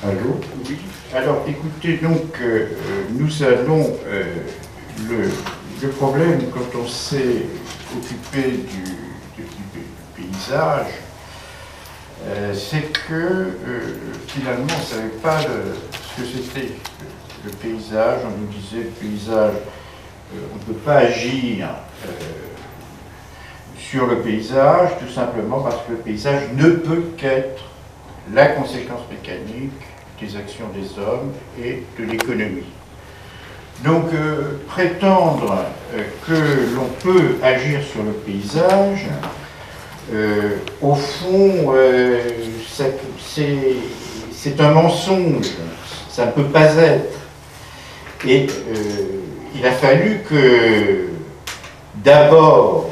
Allô? Oui. Alors, écoutez, donc, nous allons... le problème, quand on s'est occupé du paysage, c'est que, finalement, on ne savait pas ce que c'était le paysage. On nous disait, le paysage, on ne peut pas agir sur le paysage, tout simplement parce que le paysage ne peut qu'être la conséquence mécanique des actions des hommes et de l'économie. Donc, prétendre que l'on peut agir sur le paysage, au fond, c'est un mensonge, ça ne peut pas être. Et il a fallu que, d'abord,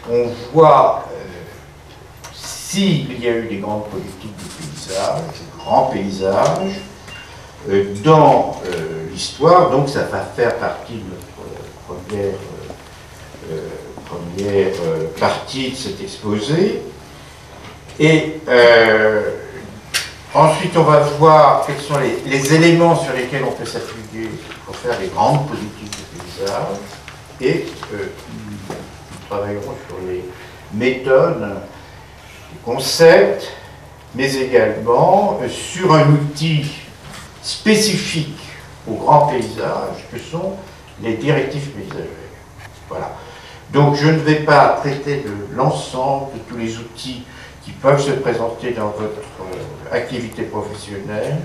on voit s'il y a eu des grandes politiques de paysage, de grands paysages, dans l'histoire. Donc ça va faire partie de notre première partie de cet exposé. Et ensuite on va voir quels sont les éléments sur lesquels on peut s'appuyer pour faire des grandes politiques de paysage. Et nous travaillerons sur les méthodes, les concepts, mais également sur un outil spécifiques aux grands paysages que sont les directives paysagères. Voilà. Donc je ne vais pas traiter de l'ensemble de tous les outils qui peuvent se présenter dans votre activité professionnelle.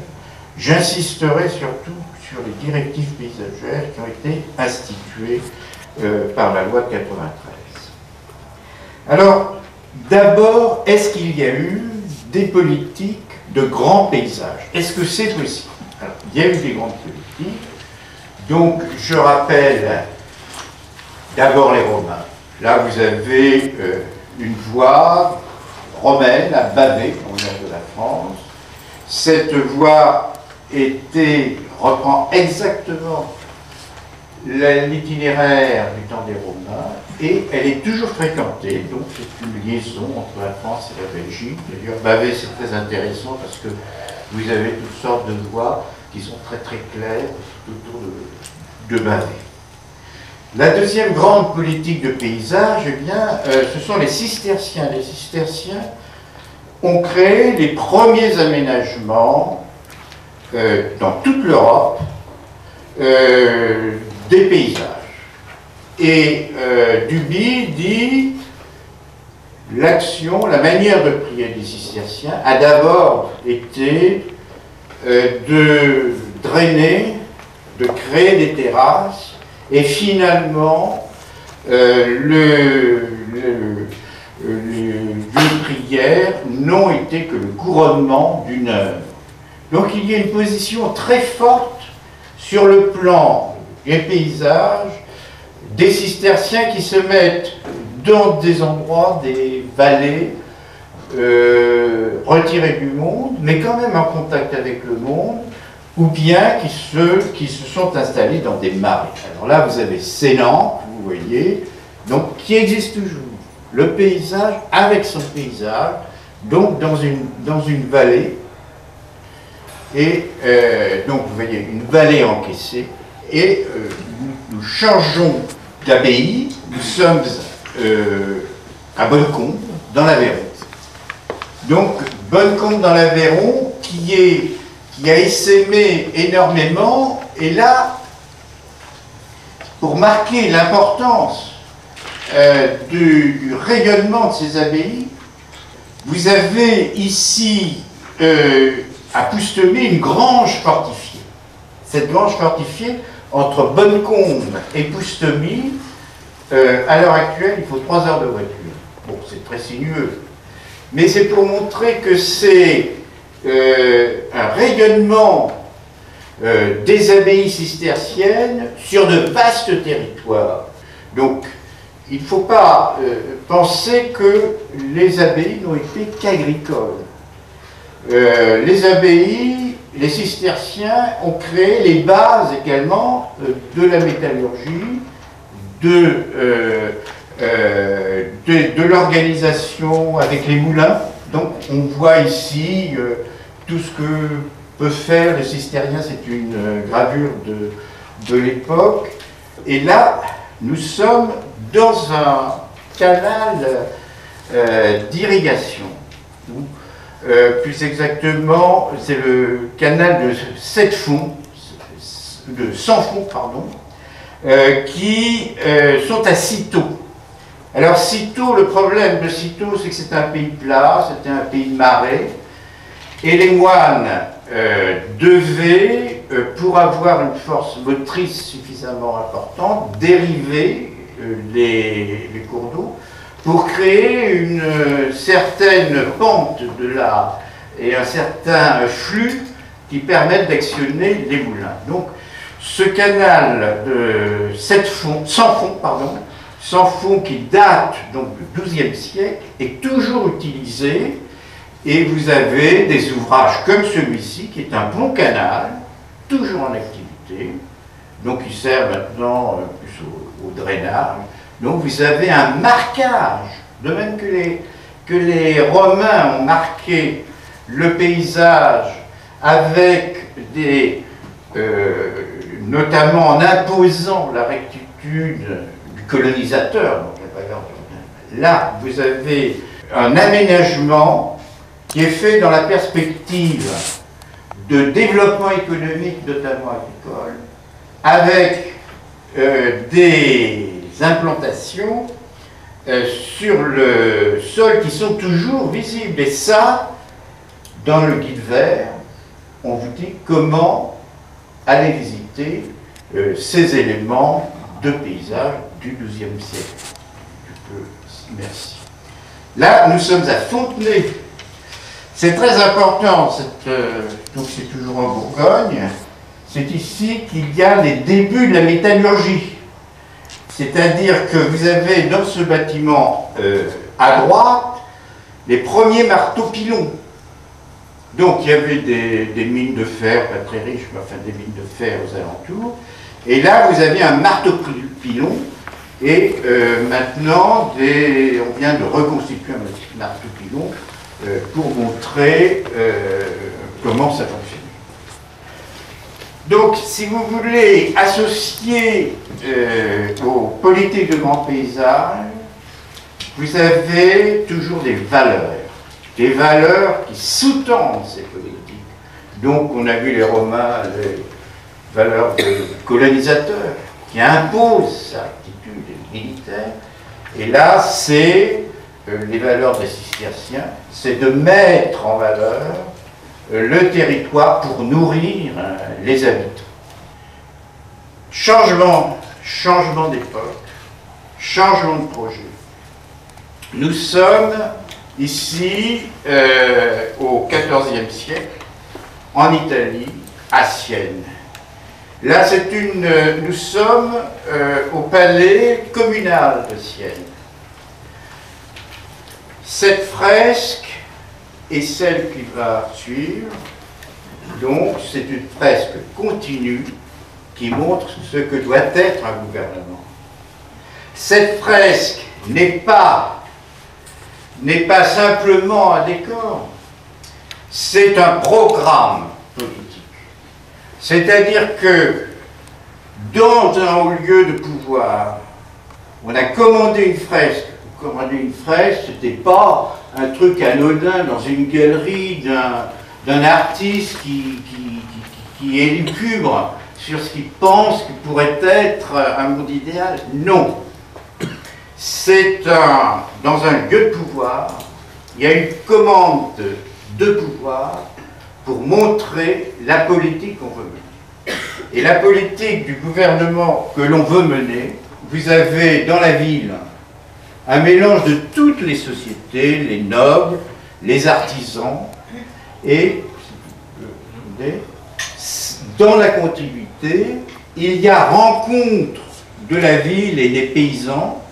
J'insisterai surtout sur les directives paysagères qui ont été instituées par la loi de 93. Alors, d'abord, est-ce qu'il y a eu des politiques de grands paysages? Est-ce que c'est possible? Alors, il y a eu des grandes politiques. Donc, je rappelle d'abord les Romains. Là, vous avez une voie romaine à Bavay, au nord de la France. Cette voie reprend exactement l'itinéraire du temps des Romains et elle est toujours fréquentée. Donc, c'est une liaison entre la France et la Belgique. D'ailleurs, Bavay, c'est très intéressant parce que vous avez toutes sortes de voies qui sont très très claires autour de Bavay. La deuxième grande politique de paysage, eh bien, ce sont les cisterciens. Les cisterciens ont créé les premiers aménagements dans toute l'Europe des paysages. Et Duby dit l'action, la manière de prier des cisterciens a d'abord été de drainer, de créer des terrasses, et finalement les lieux de prière n'ont été que le couronnement d'une œuvre. Donc il y a une position très forte sur le plan des paysages, des cisterciens qui se mettent dans des endroits, des vallées, retirés du monde, mais quand même en contact avec le monde, ou bien qui se sont installés dans des marais. Alors là, vous avez Ceylan, vous voyez, donc qui existe toujours. Le paysage avec son paysage, donc dans une vallée, et donc vous voyez une vallée encaissée, et nous changeons d'abbaye, nous sommes à Bonnecombe, dans l'Aveyron. Donc Bonnecombe dans l'Aveyron qui a essaimé énormément, et là, pour marquer l'importance du rayonnement de ces abbayes, vous avez ici à Poustemé une grange fortifiée. Cette grange fortifiée, entre Bonnecombe et Poustemé, à l'heure actuelle, il faut 3 heures de voiture. Bon, c'est très sinueux, mais c'est pour montrer que c'est un rayonnement des abbayes cisterciennes sur de vastes territoires. Donc, il ne faut pas penser que les abbayes n'ont été qu'agricoles. Les abbayes, les cisterciens ont créé les bases également de la métallurgie, de l'organisation avec les moulins. Donc on voit ici tout ce que peut faire le Cistérien, c'est une gravure de l'époque. Et là, nous sommes dans un canal d'irrigation. Plus exactement, c'est le canal de 7 fonds, de 100 fonds, pardon, qui sont à Cîteaux. Alors Cîteaux, le problème de Cîteaux, c'est que c'est un pays plat, c'était un pays de marais, et les moines devaient, pour avoir une force motrice suffisamment importante, dériver les cours d'eau pour créer une certaine pente et un certain flux qui permettent d'actionner les moulins. Donc ce canal de 100 fonds qui date donc du XIIe siècle est toujours utilisé, et vous avez des ouvrages comme celui-ci qui est un bon canal, toujours en activité, donc il sert maintenant plus au drainage. Donc vous avez un marquage, de même que les Romains ont marqué le paysage avec notamment en imposant la rectitude du colonisateur. Donc là, vous avez un aménagement qui est fait dans la perspective de développement économique, notamment agricole, avec des implantations sur le sol qui sont toujours visibles. Et ça, dans le guide vert, on vous dit comment aller visiter ces éléments de paysage du XIIe siècle. Merci. Là, nous sommes à Fontenay. C'est très important, donc c'est toujours en Bourgogne. C'est ici qu'il y a les débuts de la métallurgie. C'est-à-dire que vous avez dans ce bâtiment à droite les premiers marteaux-pilons. Donc il y avait des mines de fer, pas très riches, mais enfin des mines de fer aux alentours. Et là vous avez un marteau-pilon. Et maintenant, on vient de reconstituer un marteau-pilon pour montrer comment ça fonctionne. Donc, si vous voulez associer aux politiques de grand paysage, vous avez toujours des valeurs qui sous-tendent ces politiques. Donc, on a vu les Romains, les valeurs de colonisateurs, qui imposent sa attitude militaire. Et là, c'est les valeurs des cisterciens, c'est de mettre en valeur le territoire pour nourrir les habitants. Changement d'époque, changement de projet. Nous sommes ici au XIVe siècle, en Italie, à Sienne. Là, nous sommes au palais communal de Sienne. Cette fresque et celle qui va suivre, donc c'est une fresque continue qui montre ce que doit être un gouvernement. Cette fresque n'est pas simplement un décor, c'est un programme politique. C'est-à-dire que dans un haut lieu de pouvoir, on a commandé une fresque. Commander une fresque, ce n'était pas un truc anodin dans une galerie d'un artiste qui est lugubre sur ce qu'il pense que pourrait être un monde idéal. Non. C'est dans un lieu de pouvoir, il y a une commande de pouvoir pour montrer la politique qu'on veut mener. Et la politique du gouvernement que l'on veut mener, vous avez dans la ville un mélange de toutes les sociétés, les nobles, les artisans, et dans la continuité, il y a rencontre de la ville et des paysans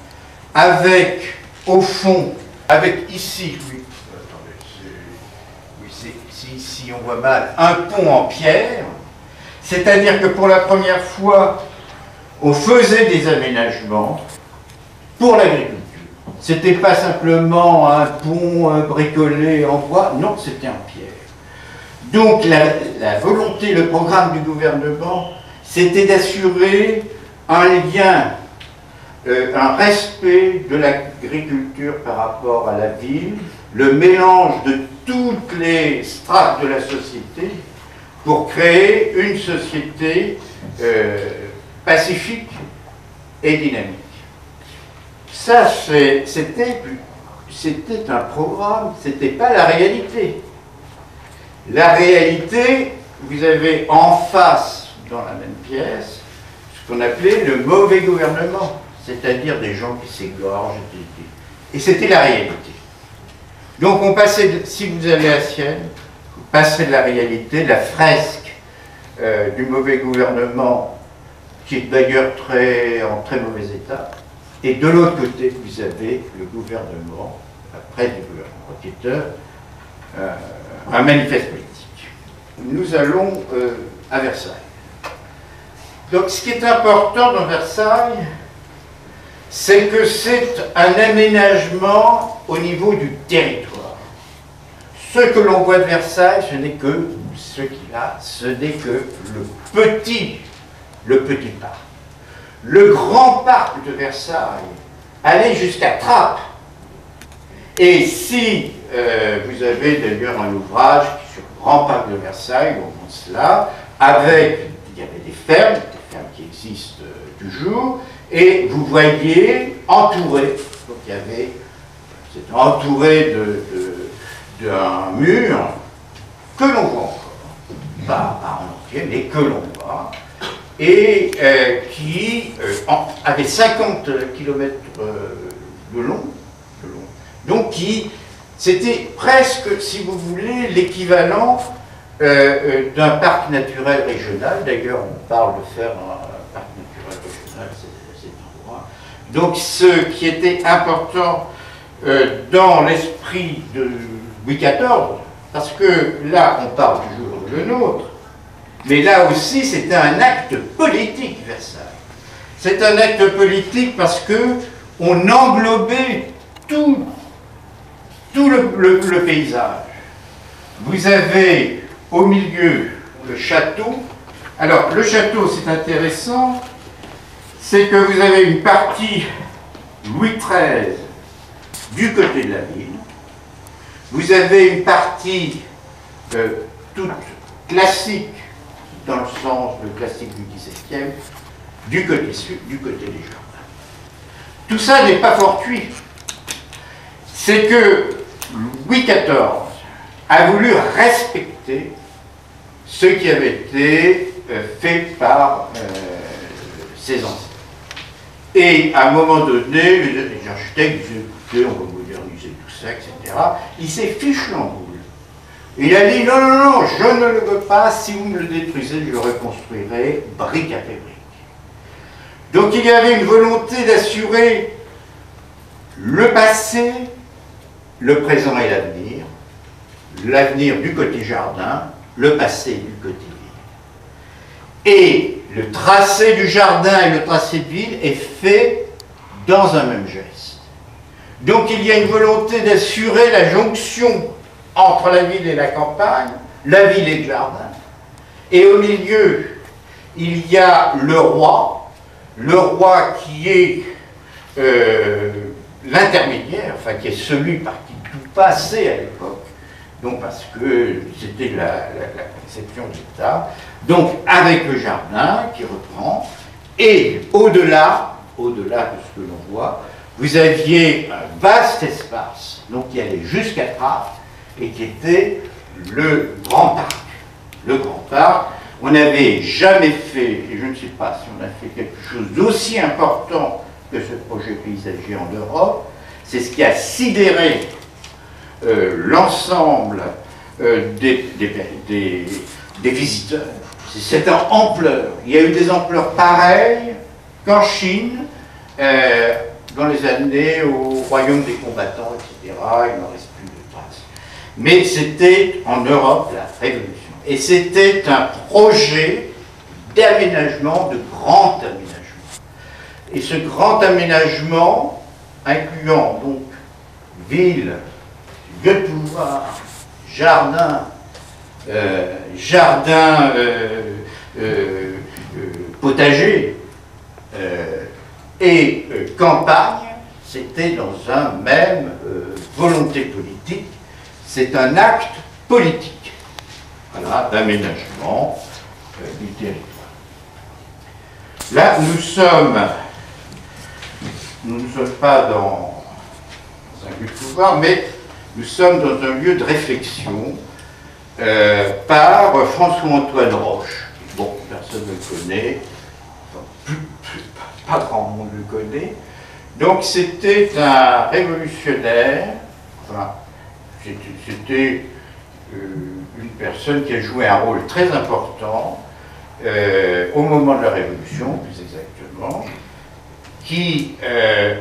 avec, au fond, avec ici, ici on voit mal, un pont en pierre, c'est-à-dire que pour la première fois, on faisait des aménagements pour l'agriculture. C'était pas simplement un pont bricolé en bois, non, c'était en pierre. Donc la volonté, le programme du gouvernement, c'était d'assurer un lien, un respect de l'agriculture par rapport à la ville, le mélange de toutes les strates de la société pour créer une société pacifique et dynamique. Ça, c'était un programme, c'était pas la réalité. La réalité, vous avez en face, dans la même pièce, ce qu'on appelait le mauvais gouvernement, c'est-à-dire des gens qui s'égorgent, et c'était la réalité. Donc on passait, si vous allez à Sienne, vous passez de la réalité, de la fresque du mauvais gouvernement, qui est d'ailleurs en très mauvais état, et de l'autre côté, vous avez le gouvernement, après du gouvernement, qui est un manifeste politique. Nous allons à Versailles. Donc ce qui est important dans Versailles, c'est que c'est un aménagement au niveau du territoire. Ce que l'on voit de Versailles, ce n'est que le petit parc. Le grand parc de Versailles allait jusqu'à Trappes. Et si vous avez d'ailleurs un ouvrage sur le grand parc de Versailles, on montre cela, il y avait des fermes qui existent toujours, et vous voyez entouré, donc c'était entouré d'un mur que l'on voit encore, pas en entier, mais que l'on voit, et qui avait 50 km de long, donc c'était presque, si vous voulez, l'équivalent d'un parc naturel régional. D'ailleurs, on parle de faire un parc naturel régional, cet endroit. Donc, ce qui était important dans l'esprit de Louis XIV, parce que là, on parle toujours de le nôtre, mais là aussi, c'était un acte politique, Versailles. C'est un acte politique parce que on englobait tout le paysage. Vous avez au milieu le château. Alors, le château, c'est intéressant, c'est que vous avez une partie Louis XIII du côté de la ville. Vous avez une partie toute classique, dans le sens de classique du XVIIe, du côté sud, du côté des jardins. Tout ça n'est pas fortuit. C'est que Louis XIV a voulu respecter ce qui avait été fait par ses ancêtres. Et à un moment donné, les architectes disaient, écoutez, on va moderniser tout ça, etc. Il s'est fichu en boule. Il a dit, non, non, non, je ne le veux pas, si vous me le détruisez, je le reconstruirai brique après brique. Donc il y avait une volonté d'assurer le passé, le présent et l'avenir, l'avenir du côté jardin, le passé du côté ville. Et le tracé du jardin et le tracé de ville est fait dans un même geste. Donc il y a une volonté d'assurer la jonction entre la ville et la campagne, la ville et le jardin. Et au milieu, il y a le roi qui est l'intermédiaire, enfin qui est celui par qui tout passait à l'époque, donc parce que c'était la conception de l'État, donc avec le jardin qui reprend, et au-delà de ce que l'on voit, vous aviez un vaste espace, donc qui allait jusqu'à Trappes, et qui était le Grand Parc. Le Grand Parc, on n'avait jamais fait, et je ne sais pas si on a fait quelque chose d'aussi important que ce projet paysager en Europe, c'est ce qui a sidéré l'ensemble des visiteurs. C'est en ampleur. Il y a eu des ampleurs pareilles qu'en Chine, dans les années au royaume des combattants, etc. Il n'en reste plus de traces. Mais c'était en Europe la révolution. Et c'était un projet d'aménagement, de grand aménagement. Et ce grand aménagement incluant donc ville, lieu de pouvoir, jardin, potager et campagne, c'était dans un même volonté politique, c'est un acte politique, voilà, d'aménagement du territoire. Là, nous ne sommes pas dans un lieu de pouvoir, mais nous sommes dans un lieu de réflexion par François-Antoine Roche. Bon, personne ne le connaît, enfin, pas grand monde le connaît. Donc c'était un révolutionnaire, enfin, c'était une personne qui a joué un rôle très important au moment de la Révolution, plus exactement, qui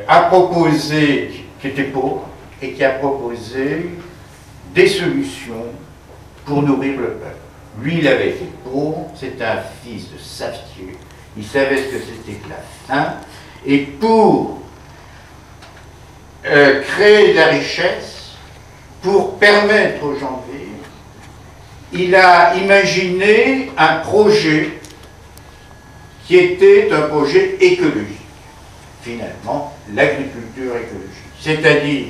a proposé, qui était pauvre, et qui a proposé des solutions pour nourrir le peuple. Lui, il avait été pauvre, c'était un fils de savetier, il savait ce que c'était que la faim, et pour créer de la richesse, pour permettre aux gens de vivre, il a imaginé un projet qui était un projet écologique. Finalement, l'agriculture écologique. C'est-à-dire,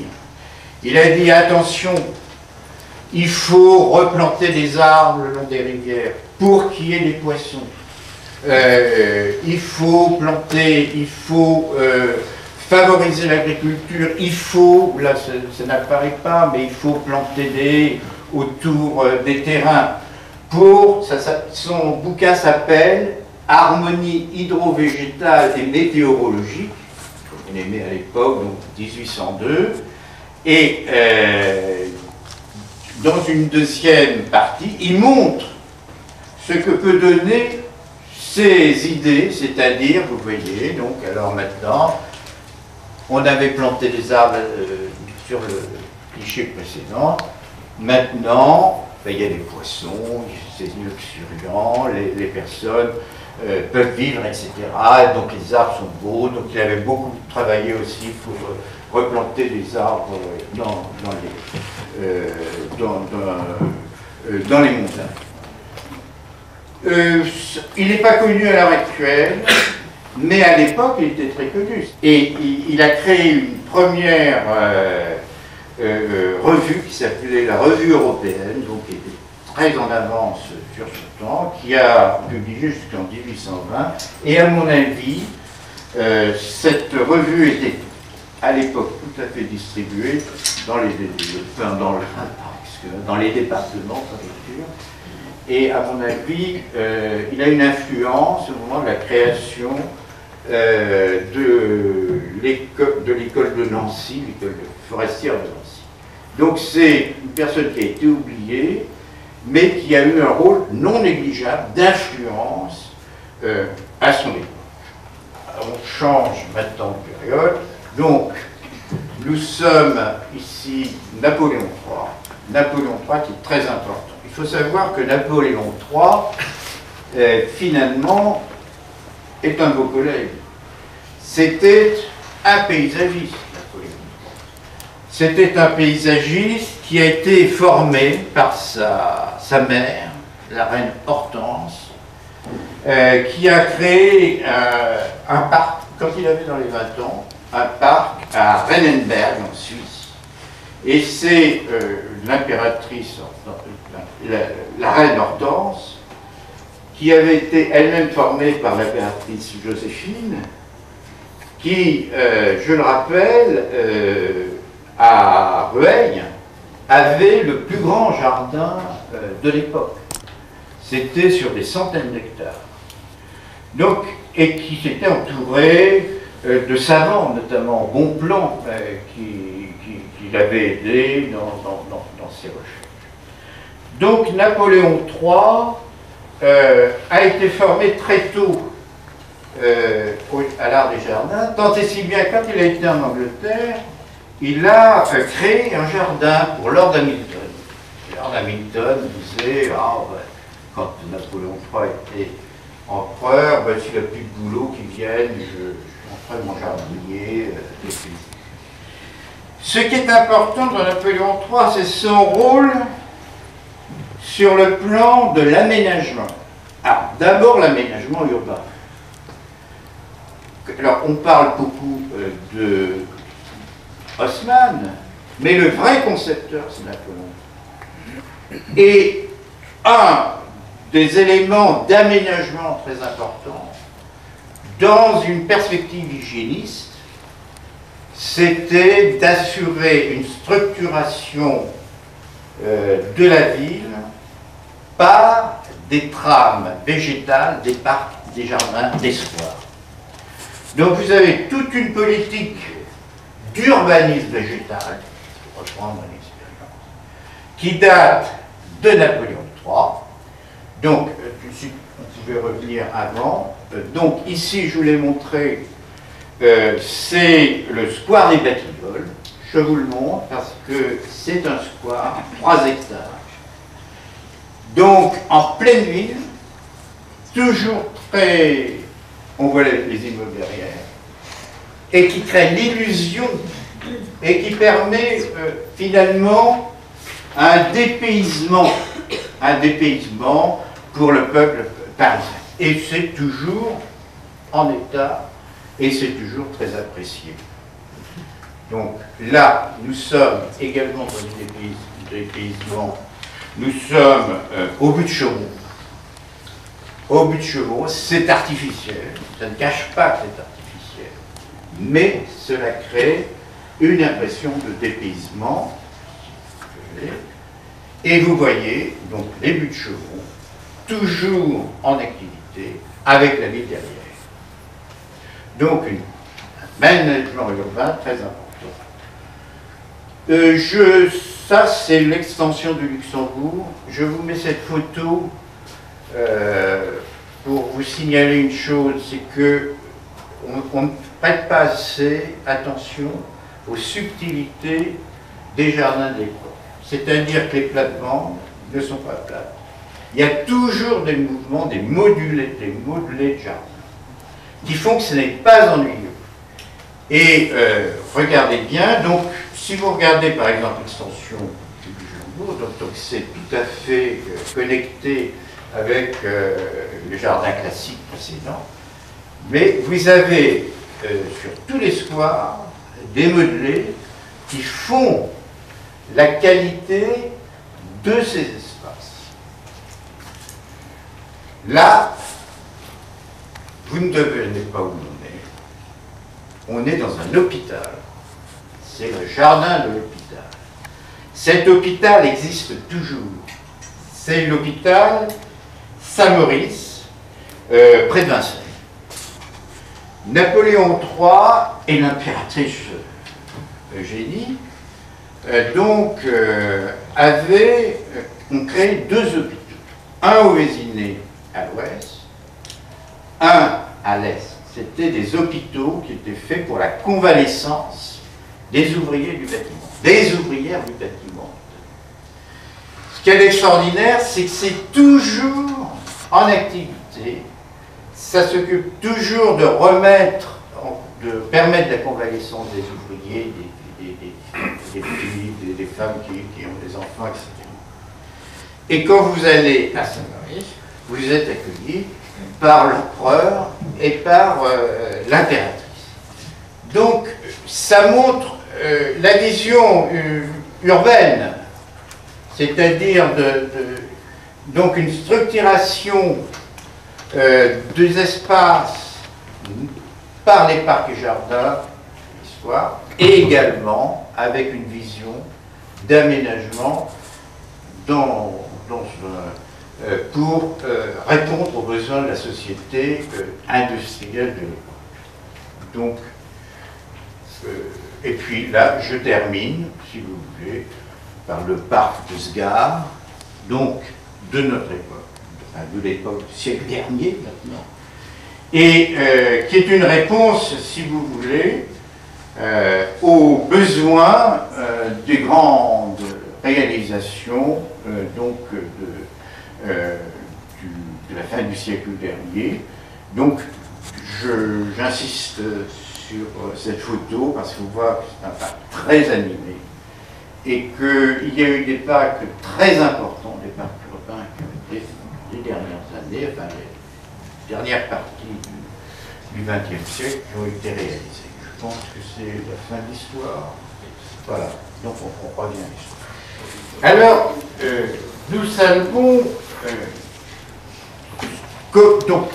il a dit attention, il faut replanter des arbres le long des rivières pour qu'il y ait des poissons. Il faut planter, il faut favoriser l'agriculture, il faut, là ça n'apparaît pas, mais il faut planter des autour des terrains. Son bouquin s'appelle Harmonie hydro-végétale et météorologique, il est né à l'époque, donc 1802, et dans une deuxième partie, il montre ce que peut donner ces idées, c'est-à-dire, vous voyez, donc alors maintenant, on avait planté des arbres sur le cliché précédent, maintenant, ben, il y a des poissons, c'est luxuriant, les personnes peuvent vivre, etc. Donc les arbres sont beaux, donc il avait beaucoup travaillé aussi pour replanter des arbres dans les montagnes. Il n'est pas connu à l'heure actuelle, mais à l'époque il était très connu. Et il a créé une première revue qui s'appelait la Revue européenne, donc qui était très en avance sur ce temps, qui a publié jusqu'en 1820. Et à mon avis, cette revue était à l'époque tout à fait distribuée dans les départements, préfectures. Et à mon avis, il a une influence au moment de la création de l'école de Nancy, l'école forestière de Nancy. Donc c'est une personne qui a été oubliée, mais qui a eu un rôle non négligeable d'influence à son époque. Alors, on change maintenant de période. Donc, nous sommes ici Napoléon III. Napoléon III qui est très important. Il faut savoir que Napoléon III, finalement, est un beau collègue. C'était un paysagiste, Napoléon III. C'était un paysagiste qui a été formé par sa mère, la reine Hortense, qui a créé un parc, quand il avait dans les 20 ans, un parc à Rennenberg, en Suisse. Et c'est l'impératrice, la reine Hortense, qui avait été elle-même formée par l'impératrice Joséphine, qui, je le rappelle, à Rueil, avait le plus grand jardin de l'époque. C'était sur des centaines d'hectares. Donc, et qui s'était entouré de savants, notamment Bonpland, qui l'avait aidé dans ses recherches. Donc Napoléon III a été formé très tôt à l'art des jardins, tant et si bien quand il a été en Angleterre, il a créé un jardin pour Lord Hamilton. Lord Hamilton disait, quand Napoléon III était empereur, s'il n'a plus de boulot, qu'il vienne, je ferai mon jardinier, Ce qui est important dans Napoléon III, c'est son rôle sur le plan de l'aménagement. Alors, d'abord l'aménagement urbain. Alors, on parle beaucoup de Haussmann, mais le vrai concepteur, c'est Napoléon. Et un des éléments d'aménagement très importants, dans une perspective hygiéniste, c'était d'assurer une structuration de la ville par des trames végétales, des parcs, des jardins, des squares. Donc vous avez toute une politique d'urbanisme végétal, pour reprendre une expérience, qui date de Napoléon III. Donc, on pouvait revenir avant. Donc ici, je vous l'ai montré, c'est le square des Batignolles. Je vous le montre parce que c'est un square, 3 hectares. Donc, en pleine ville, toujours très... On voit les immeubles derrière, et qui crée l'illusion, et qui permet finalement un dépaysement pour le peuple parisien. Et c'est toujours en état, et c'est toujours très apprécié. Donc là, nous sommes également dans le dépaysement. Nous sommes au but de Chaumont. Au but de Chaumont, c'est artificiel. Ça ne cache pas que c'est artificiel. Mais cela crée une impression de dépaysement. Et vous voyez, donc, les buts de Chaumont, toujours en activité, avec la ville derrière. Donc, un management urbain très important. Ça, c'est l'extension du Luxembourg. Je vous mets cette photo pour vous signaler une chose, c'est que on ne prête pas assez attention aux subtilités des jardins de l'époque. C'est-à-dire que les plates-bandes ne sont pas plates. Il y a toujours des mouvements, des modulés de jardin, qui font que ce n'est pas ennuyeux. Et regardez bien, donc si vous regardez par exemple l'extension du Luxembourg, donc c'est tout à fait connecté avec le jardin classique précédent, mais vous avez sur tous les squares des modelés qui font la qualité de ces espaces. Là, vous ne devenez pas où on est dans un hôpital. C'est le jardin de l'hôpital. Cet hôpital existe toujours. C'est l'hôpital Saint-Maurice, près de Vincennes. Napoléon III et l'impératrice Eugénie ont créé 2 hôpitaux. Un au Vésinet à l'ouest, un à l'est. C'était des hôpitaux qui étaient faits pour la convalescence des ouvriers du bâtiment, des ouvrières du bâtiment. Ce qui est extraordinaire, c'est que c'est toujours en activité, ça s'occupe toujours de remettre, de permettre la convalescence des ouvriers, des filles, des femmes qui ont des enfants, etc. Et quand vous allez à Saint-Maurice, vous êtes accueillis par l'empereur et par l'impératrice. Donc, ça montre la vision urbaine, c'est-à-dire donc une structuration des espaces par les parcs et jardins, l'histoire, et également avec une vision d'aménagement pour répondre aux besoins de la société industrielle de l'époque. Donc, et puis là, je termine, si vous voulez, par le parc de Sgard, donc de notre époque, enfin de l'époque du siècle dernier maintenant, et qui est une réponse, si vous voulez, aux besoins des grandes réalisations de la fin du siècle dernier. Donc, j'insiste sur cette photo parce qu'on voit que c'est un parc très animé et qu'il y a eu des parcs très importants, des parcs urbains qui ont été les dernières années, enfin les dernières parties du XXe siècle qui ont été réalisées. Je pense que c'est la fin de l'histoire. Voilà, donc on revient à l'histoire. Alors, nous savons que, donc,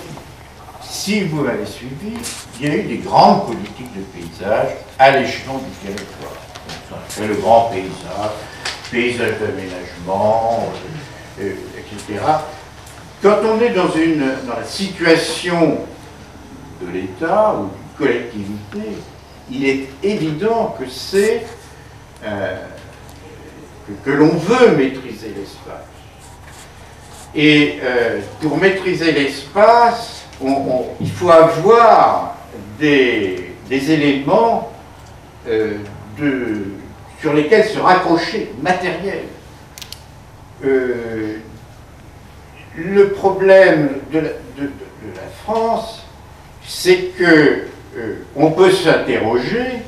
si vous m'avez suivi, il y a eu des grandes politiques de paysage à l'échelon du territoire. Donc, ça fait le grand paysage d'aménagement, etc. Quand on est dans la situation de l'État ou d'une collectivité, il est évident que c'est que l'on veut maîtriser l'espace. Et pour maîtriser l'espace, il faut avoir des éléments sur lesquels se raccrocher, matériels. Le problème de la France, c'est que on peut s'interroger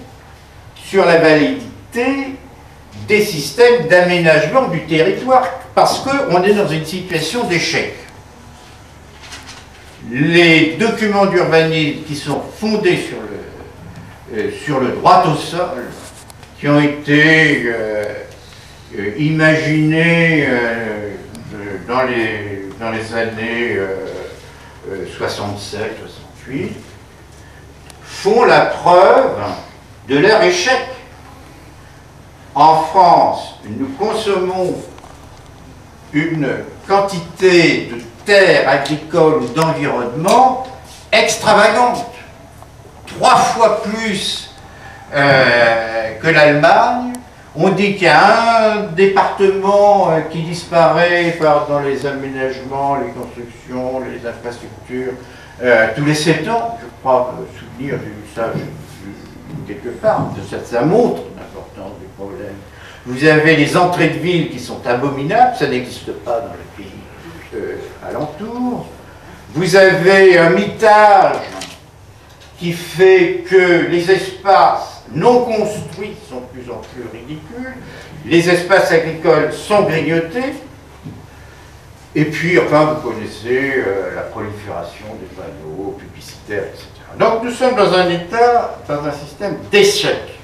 sur la validité des systèmes d'aménagement du territoire, parce qu'on est dans une situation d'échec. Les documents d'urbanisme qui sont fondés sur le droit au sol, qui ont été imaginés dans les années 67-68, font la preuve de leur échec. En France, nous consommons une quantité de terres agricoles ou d'environnement extravagante, 3 fois plus que l'Allemagne. On dit qu'il y a un département qui disparaît dans les aménagements, les constructions, les infrastructures, tous les 7 ans. Je crois me souvenir, j'ai vu ça quelque part. Ça montre l'importance du problème. Vous avez les entrées de ville qui sont abominables, ça n'existe pas dans le pays alentour. Vous avez un mitage qui fait que les espaces non construits sont de plus en plus ridicules, les espaces agricoles sont grignotés, et puis, enfin, vous connaissez la prolifération des panneaux publicitaires, etc. Donc, nous sommes dans un état, dans un système d'échec,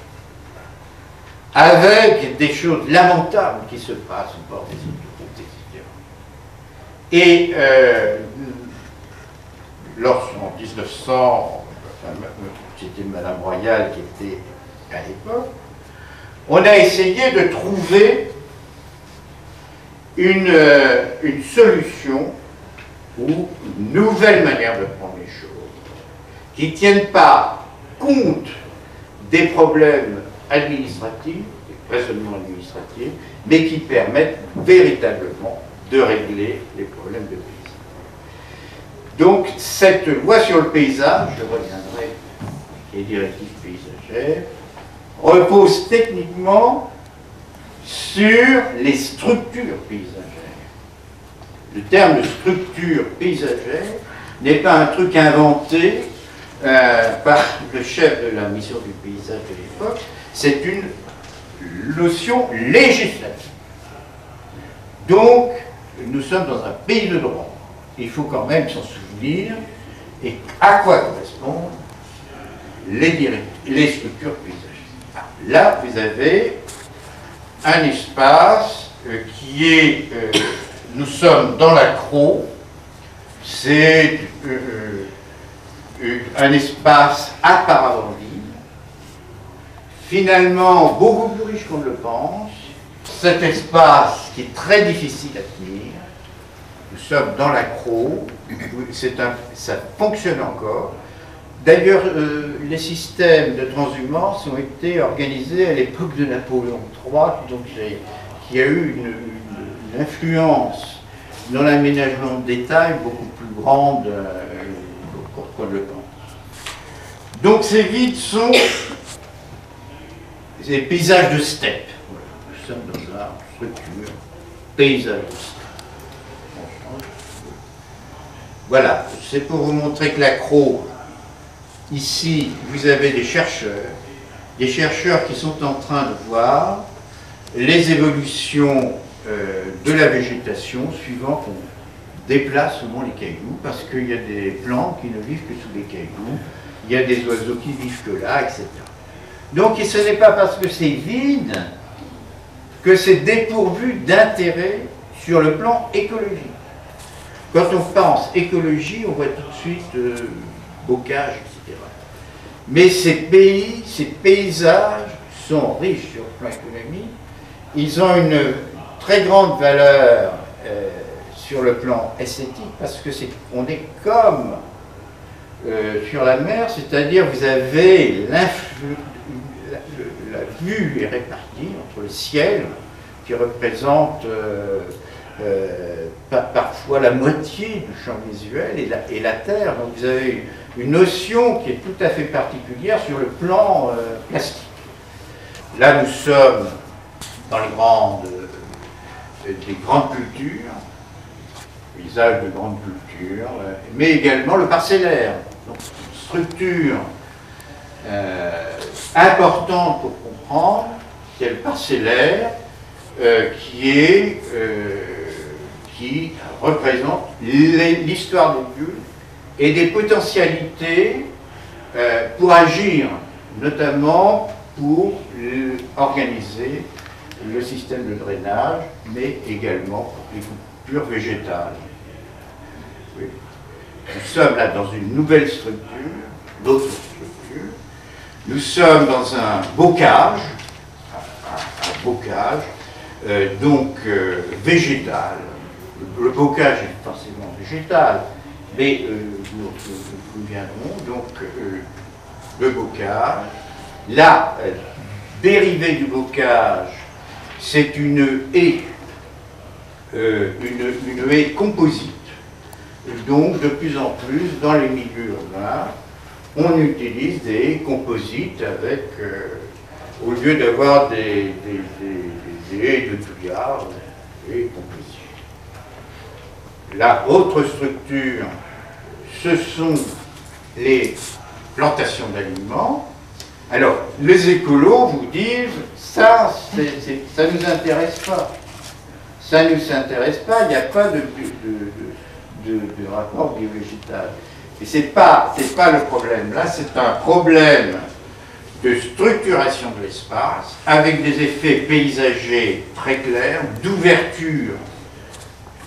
avec des choses lamentables qui se passent au bord des autoroutes, etc. Et lorsqu'en 1900, c'était Madame Royal qui était à l'époque, on a essayé de trouver une solution ou une nouvelle manière de prendre les choses qui ne tienne pas compte des problèmes administratifs, des raisonnements administratifs, mais qui permettent véritablement de régler les problèmes de paysage. Donc, cette loi sur le paysage, je reviendrai, qui est directive paysagère, repose techniquement sur les structures paysagères. Le terme de structure paysagère n'est pas un truc inventé par le chef de la mission du paysage de l'époque, c'est une notion législative. Donc, nous sommes dans un pays de droit. Il faut quand même s'en souvenir et à quoi correspondent les structures paysagères. Là, vous avez un espace qui est... nous sommes dans la Crau, c'est un espace apparemment vide, finalement beaucoup plus riche qu'on ne le pense. Cet espace qui est très difficile à tenir, nous sommes dans la Crau, ça fonctionne encore. D'ailleurs, les systèmes de transhumance ont été organisés à l'époque de Napoléon III, donc qui a eu une influence dans l'aménagement de détail beaucoup plus grande qu'on ne le pense. Donc ces vides sont des paysages de steppe. Nous sommes dans la structure paysage de steppe. Voilà, c'est pour vous montrer que la Crau ici, vous avez des chercheurs qui sont en train de voir les évolutions de la végétation suivant qu'on déplace souvent les cailloux, parce qu'il y a des plantes qui ne vivent que sous les cailloux, il y a des oiseaux qui vivent que là, etc. Donc ce n'est pas parce que c'est vide que c'est dépourvu d'intérêt sur le plan écologique. Quand on pense écologie, on voit tout de suite bocage, etc. Mais ces pays, ces paysages sont riches sur le plan économique. Ils ont une très grande valeur sur le plan esthétique, parce que on est comme sur la mer, c'est-à-dire vous avez la vue est répartie entre le ciel, qui représente parfois la moitié du champ visuel, et la terre. Donc vous avez une notion qui est tout à fait particulière sur le plan plastique. Là, nous sommes dans les grandes cultures, paysages de grandes cultures, mais également le parcellaire. Donc, une structure importante pour comprendre, c'est le parcellaire qui représente l'histoire des lieux et des potentialités pour agir, notamment pour organiser le système de drainage, mais également pour les coupures végétales. Oui. Nous sommes là dans une nouvelle structure, d'autres structures. Nous sommes dans un bocage, végétal. Le bocage est forcément végétal, mais nous viendrons donc le bocage. La dérivée du bocage, c'est une haie composite. Donc, de plus en plus, dans les milieux urbains, on utilise des haies composites avec, au lieu d'avoir des haies de touillard, des haies composites. La autre structure, ce sont les plantations d'aliments. Alors, les écolos vous disent, ça ne nous intéresse pas. Ça ne nous intéresse pas, il n'y a pas de rapport biovégétal. Et ce n'est pas le problème. Là, c'est un problème de structuration de l'espace, avec des effets paysagers très clairs, d'ouverture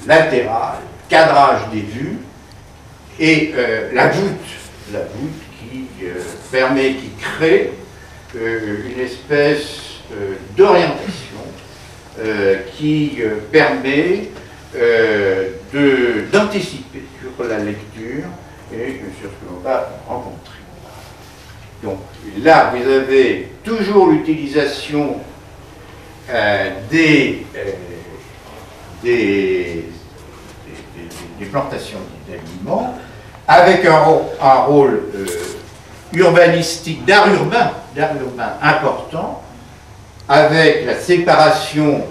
latérale, cadrage des vues, et la voûte qui qui crée une espèce d'orientation qui permet d'anticiper sur la lecture et sur ce que l'on va rencontrer. Donc là, vous avez toujours l'utilisation des plantations d'aliments, avec un rôle urbanistique, d'art urbain important, avec la séparation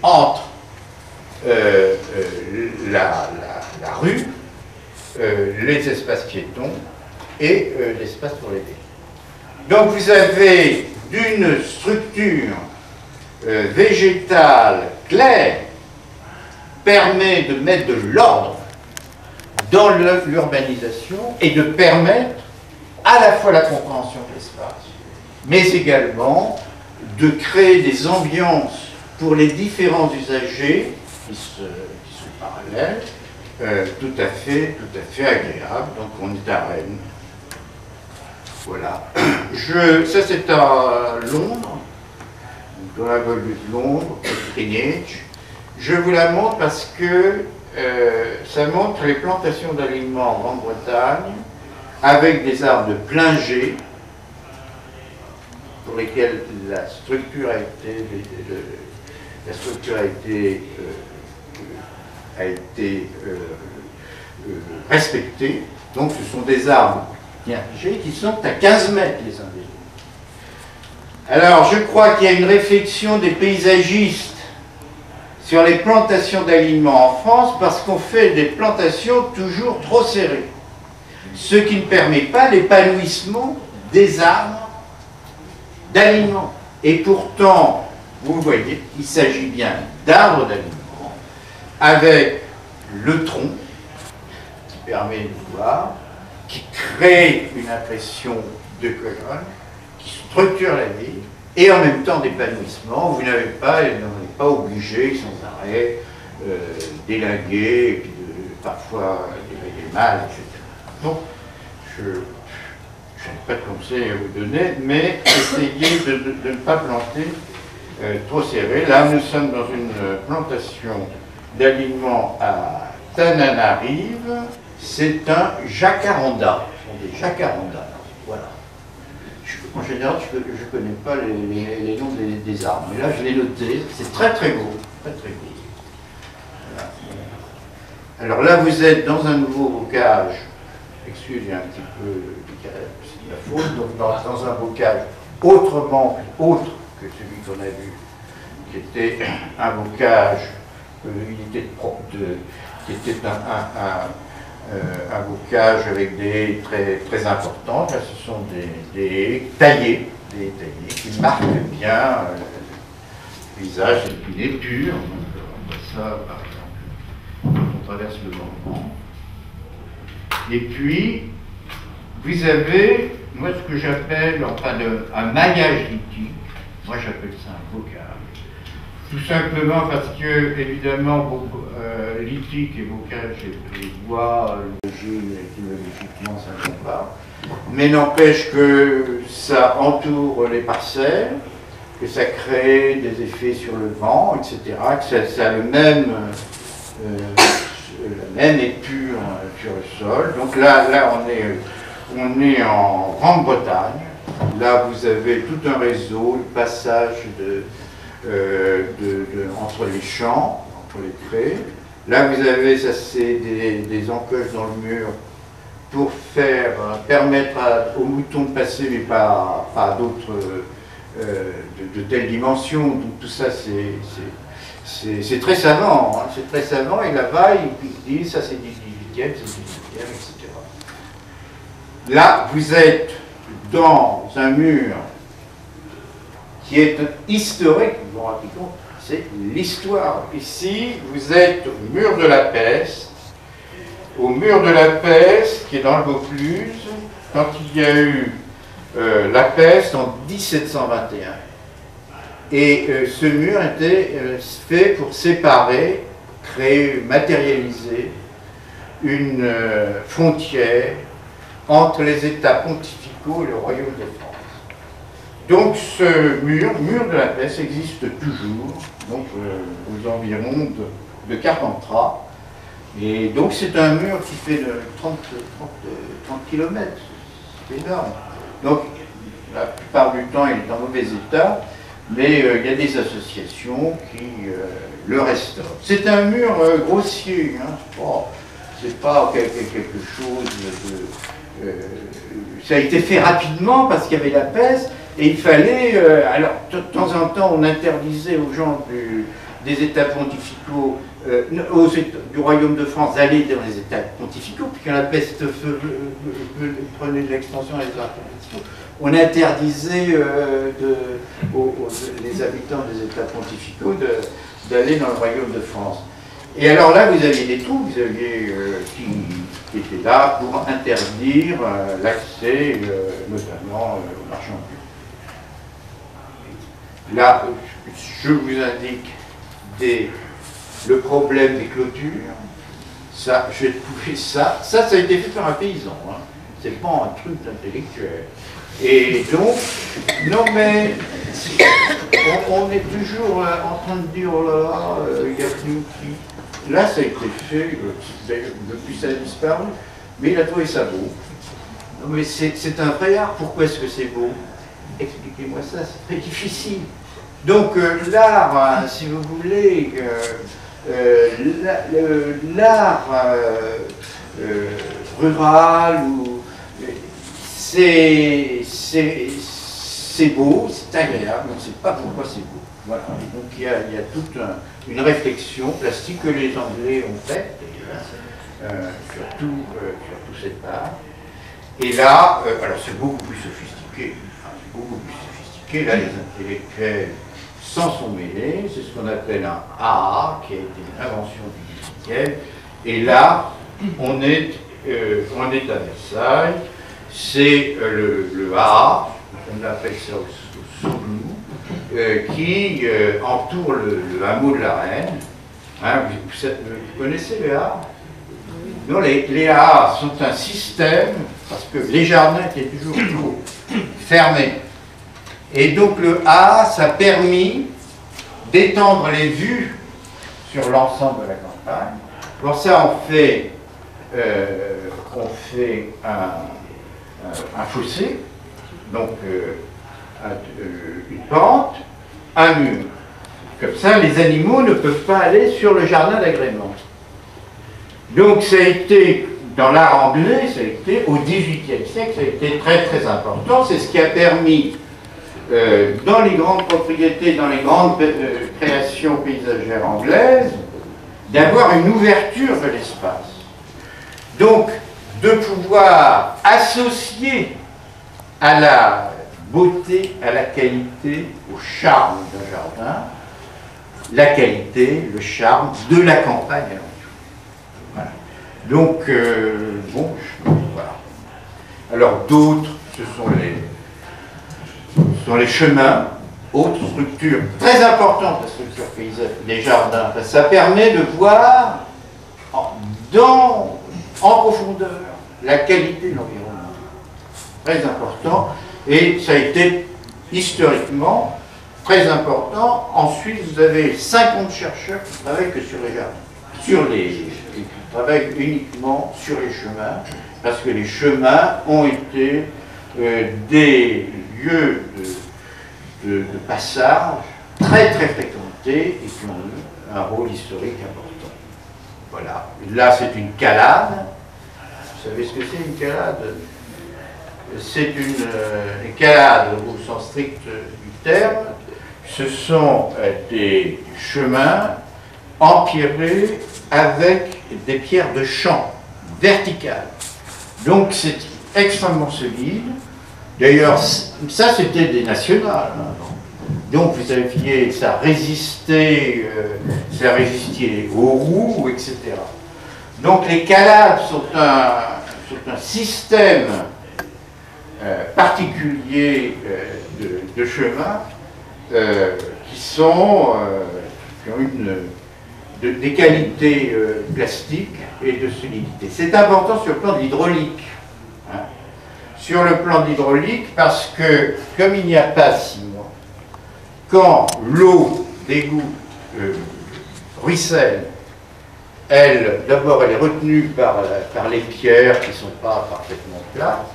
entre la rue, les espaces piétons et l'espace pour les vélos. Donc vous avez d'une structure végétale claire, permet de mettre de l'ordre dans l'urbanisation et de permettre à la fois la compréhension de l'espace, mais également de créer des ambiances pour les différents usagers qui sont parallèles, tout à fait agréables. Donc on est à Rennes. Voilà. Ça c'est à Londres, dans la ville de Londres, Greenwich. Je vous la montre parce que ça montre les plantations d'aliments en Grande-Bretagne avec des arbres de plein G pour lesquels la structure a été respectée. Donc ce sont des arbres bien G qui sont à 15 mètres les uns des autres. Alors je crois qu'il y a une réflexion des paysagistes sur les plantations d'aliments en France, parce qu'on fait des plantations toujours trop serrées. ce qui ne permet pas l'épanouissement des arbres d'aliments. Et pourtant, vous voyez, il s'agit bien d'arbres d'aliments, avec le tronc, qui permet de voir, qui crée une impression de colonne, qui structure la vie, et en même temps d'épanouissement. Vous n'avez pas, et n'en êtes pas obligé sans arrêt d'élaguer, et puis parfois d'élaguer mal, etc. Donc, je n'ai pas de conseils à vous donner, mais essayez de ne pas planter trop serré. Là, nous sommes dans une plantation d'aliments à Tananarive. C'est un jacaranda. Ce sont des jacarandas. Voilà. En général, je ne connais pas les noms des arbres, mais là, je l'ai noté. C'est très très beau. Très très beau. Voilà. Alors là, vous êtes dans un nouveau bocage. Excusez un petit peu la faute. Donc dans un bocage autrement autre que celui qu'on a vu, qui était un bocage, qui était un bocage avec des haies très importantes. Là, ce sont des haies taillées, qui marquent bien le paysage. C'est une épure. On voit ça, par exemple, quand on traverse le Morvan. Et puis, vous avez, moi, ce que j'appelle, enfin, un maillage lithique. Moi, j'appelle ça un bocage. Tout simplement parce que, évidemment, lithique et bocage, je vois étymologiquement, ça ne va pas. Mais n'empêche que ça entoure les parcelles, que ça crée des effets sur le vent, etc., que ça a la même épure sur le sol. Donc là on est en Grande-Bretagne. Là, vous avez tout un réseau, le passage entre les champs, entre les prés. Là, vous avez, ça c'est des encoches dans le mur pour permettre aux moutons de passer, mais pas d'autres de telle dimension. Donc tout ça, c'est très savant, hein, c'est très savant, et là-bas, ils disent, ça c'est 18e, c'est 18e, etc. Là, vous êtes dans un mur qui est historique, vous vous rendez compte, c'est l'histoire. Ici, vous êtes au mur de la Peste, qui est dans le Vaucluse, quand il y a eu la peste en 1721. Et ce mur était fait pour séparer, créer, matérialiser une frontière entre les États pontificaux et le royaume de France. Donc ce mur de la peste, existe toujours, donc aux environs de Carpentras. Et donc c'est un mur qui fait 30 km, c'est énorme. Donc la plupart du temps il est en mauvais état, mais il y a des associations qui le restaurent. C'est un mur grossier, hein, c'est pas quelque chose de... ça a été fait rapidement parce qu'il y avait la peste, et il fallait... alors de temps en temps on interdisait aux gens des États pontificaux, du royaume de France, d'aller dans les États pontificaux, puis quand la peste prenait de l'extension des États pontificaux, on interdisait les habitants des États pontificaux d'aller dans le royaume de France. Et alors là, vous aviez des troupes, vous aviez qui étaient là pour interdire l'accès, notamment aux marchands publics. Là, je vous indique le problème des clôtures. Ça, j'ai trouvé ça a été fait par un paysan, hein. C'est pas un truc d'intellectuel. Et donc, non mais, on est toujours en train de dire, oh là là, il y a plus qui... Là, ça a été fait, depuis ça a disparu, mais il a trouvé ça beau. Non mais c'est un vrai art, pourquoi est-ce que c'est beau? Expliquez-moi ça, c'est très difficile. Donc l'art, si vous voulez, l'art rural, c'est beau, c'est agréable, on ne sait pas pourquoi c'est beau. Voilà. Et donc il y a toute une réflexion plastique que les Anglais ont faite, surtout cet art. Et là, alors c'est beaucoup plus sophistiqué. Hein, c'est beaucoup plus sophistiqué. Là, les intellectuels s'en sont mêlés. C'est ce qu'on appelle un AA, qui a été une invention du XVIIIe. Et là, on est à Versailles. C'est le AA, on appelle ça au Souglou, qui entoure le hameau de la Reine. Hein, vous connaissez les AA? Non, les AA sont un système, parce que les jardins étaient toujours fermés. Et donc le AA, ça a permis d'étendre les vues sur l'ensemble de la campagne. Pour ça, on fait un fossé, donc une pente, un mur. Comme ça, les animaux ne peuvent pas aller sur le jardin d'agrément. Donc ça a été, dans l'art anglais, ça a été, au XVIIIe siècle, ça a été très très important. C'est ce qui a permis, dans les grandes propriétés, dans les grandes créations paysagères anglaises, d'avoir une ouverture de l'espace. Donc, de pouvoir associer à la beauté, à la qualité, au charme d'un jardin, la qualité, le charme de la campagne alentour. Voilà. Donc, bon, voilà. Alors, d'autres, ce sont les chemins, autre structure très importante, la structure paysage des jardins. Ça permet de voir en profondeur la qualité de l'environnement. Très important. Et ça a été historiquement très important. Ensuite, vous avez 50 chercheurs qui ne travaillent que sur les jardins, qui travaillent uniquement sur les chemins, parce que les chemins ont été des lieux de passage très très fréquentés et qui ont eu un rôle historique important. Voilà. Là, c'est une calade. Vous savez ce que c'est une calade? C'est une calade au sens strict du terme. Ce sont des chemins empierrés avec des pierres de champ verticales. Donc c'est extrêmement solide. D'ailleurs, ça c'était des nationales. Donc vous aviez, ça résistait aux roues, etc. Donc les calades sont un système particulier de chemins qui ont des qualités plastiques et de solidité. C'est important sur le plan de l'hydraulique. Hein. Sur le plan de l'hydraulique, parce que, comme il n'y a pas 6 mois, quand l'eau d'égout ruisselle, d'abord elle est retenue par les pierres qui ne sont pas parfaitement plates,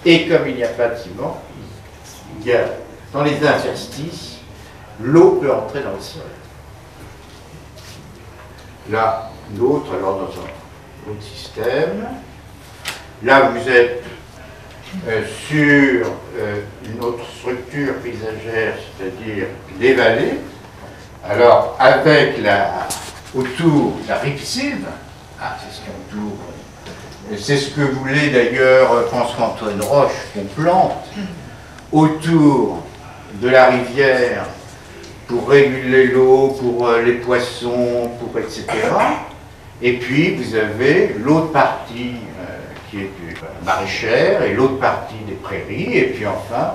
et comme il n'y a pas de ciment, il y a dans les interstices, l'eau peut entrer dans le sol. Là, l'autre, alors dans un autre système. Là, vous êtes sur une autre structure paysagère, c'est-à-dire des vallées. Alors, avec autour la ripisylve, c'est ce qui entoure, c'est ce que voulait d'ailleurs François-Antoine Roche qu'on plante autour de la rivière pour réguler l'eau, pour les poissons, pour etc. Et puis vous avez l'autre partie qui est maraîchère et l'autre partie des prairies, et puis enfin,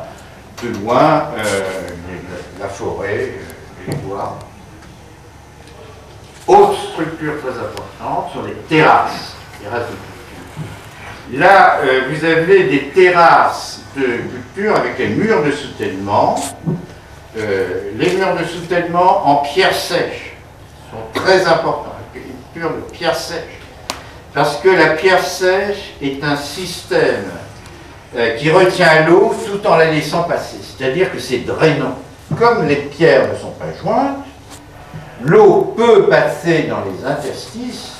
plus loin, la forêt, les bois. Autre structure très importante sont les terrasses de culture. Là, vous avez des terrasses de culture avec les murs de soutènement. Les murs de soutènement en pierre sèche sont très importants, une mur de pierre sèche. Parce que la pierre sèche est un système qui retient l'eau tout en la laissant passer. C'est-à-dire que c'est drainant. Comme les pierres ne sont pas jointes, l'eau peut passer dans les interstices.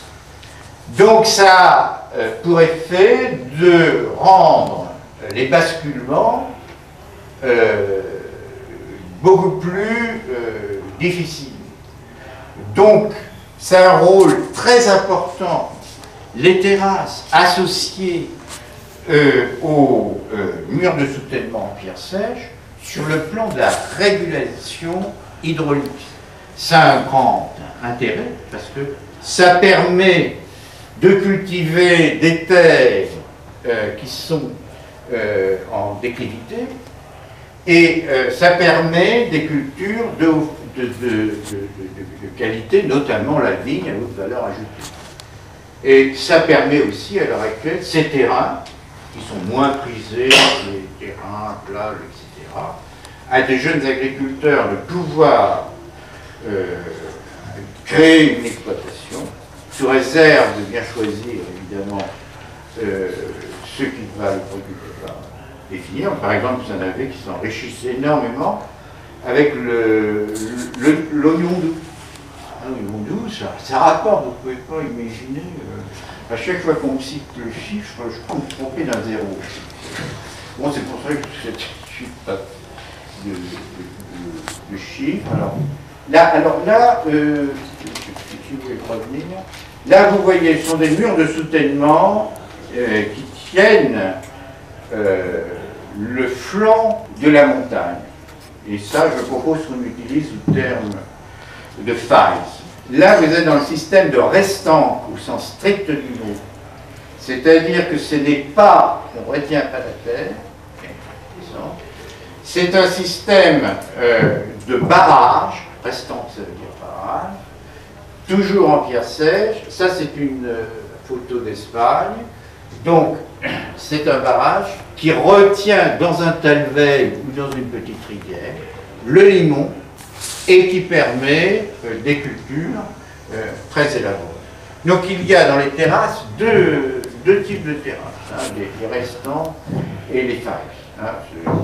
Donc ça a pour effet de rendre les basculements beaucoup plus difficiles. Donc c'est un rôle très important. Les terrasses associées au mur de soutènement en pierre sèche sur le plan de la régulation hydraulique. Ça a un grand intérêt parce que ça permet de cultiver des terres qui sont en déclivité et ça permet des cultures de qualité, notamment la vigne à haute valeur ajoutée. Et ça permet aussi à l'heure actuelle ces terrains qui sont moins prisés, les terrains, plages, etc., à des jeunes agriculteurs de pouvoir créer une exploitation, sous réserve de bien choisir évidemment ceux qui va le producteur définir. Par exemple, vous en avez qui s'enrichissent énormément avec l'oignon doux. L'oignon doux, ça rapporte, vous ne pouvez pas imaginer. À chaque fois qu'on cite le chiffre, je peux me tromper d'un zéro. Bon, c'est pour ça que je ne suis pas de chiffres. Alors là, si vous voulez revenir, là vous voyez, ce sont des murs de soutènement qui tiennent le flanc de la montagne. Et ça, je propose qu'on utilise le terme de faille. Là, vous êtes dans le système de restanque au sens strict du mot. C'est-à-dire que ce n'est pas, on ne retient pas la terre, c'est un système de barrage, restanque ça veut dire barrage, toujours en pierre sèche. Ça, c'est une photo d'Espagne. Donc, c'est un barrage qui retient dans un talweg ou dans une petite rivière le limon et qui permet des cultures très élaborées. Donc, il y a dans les terrasses deux types de terrasses, hein, les restants et les failles. Hein.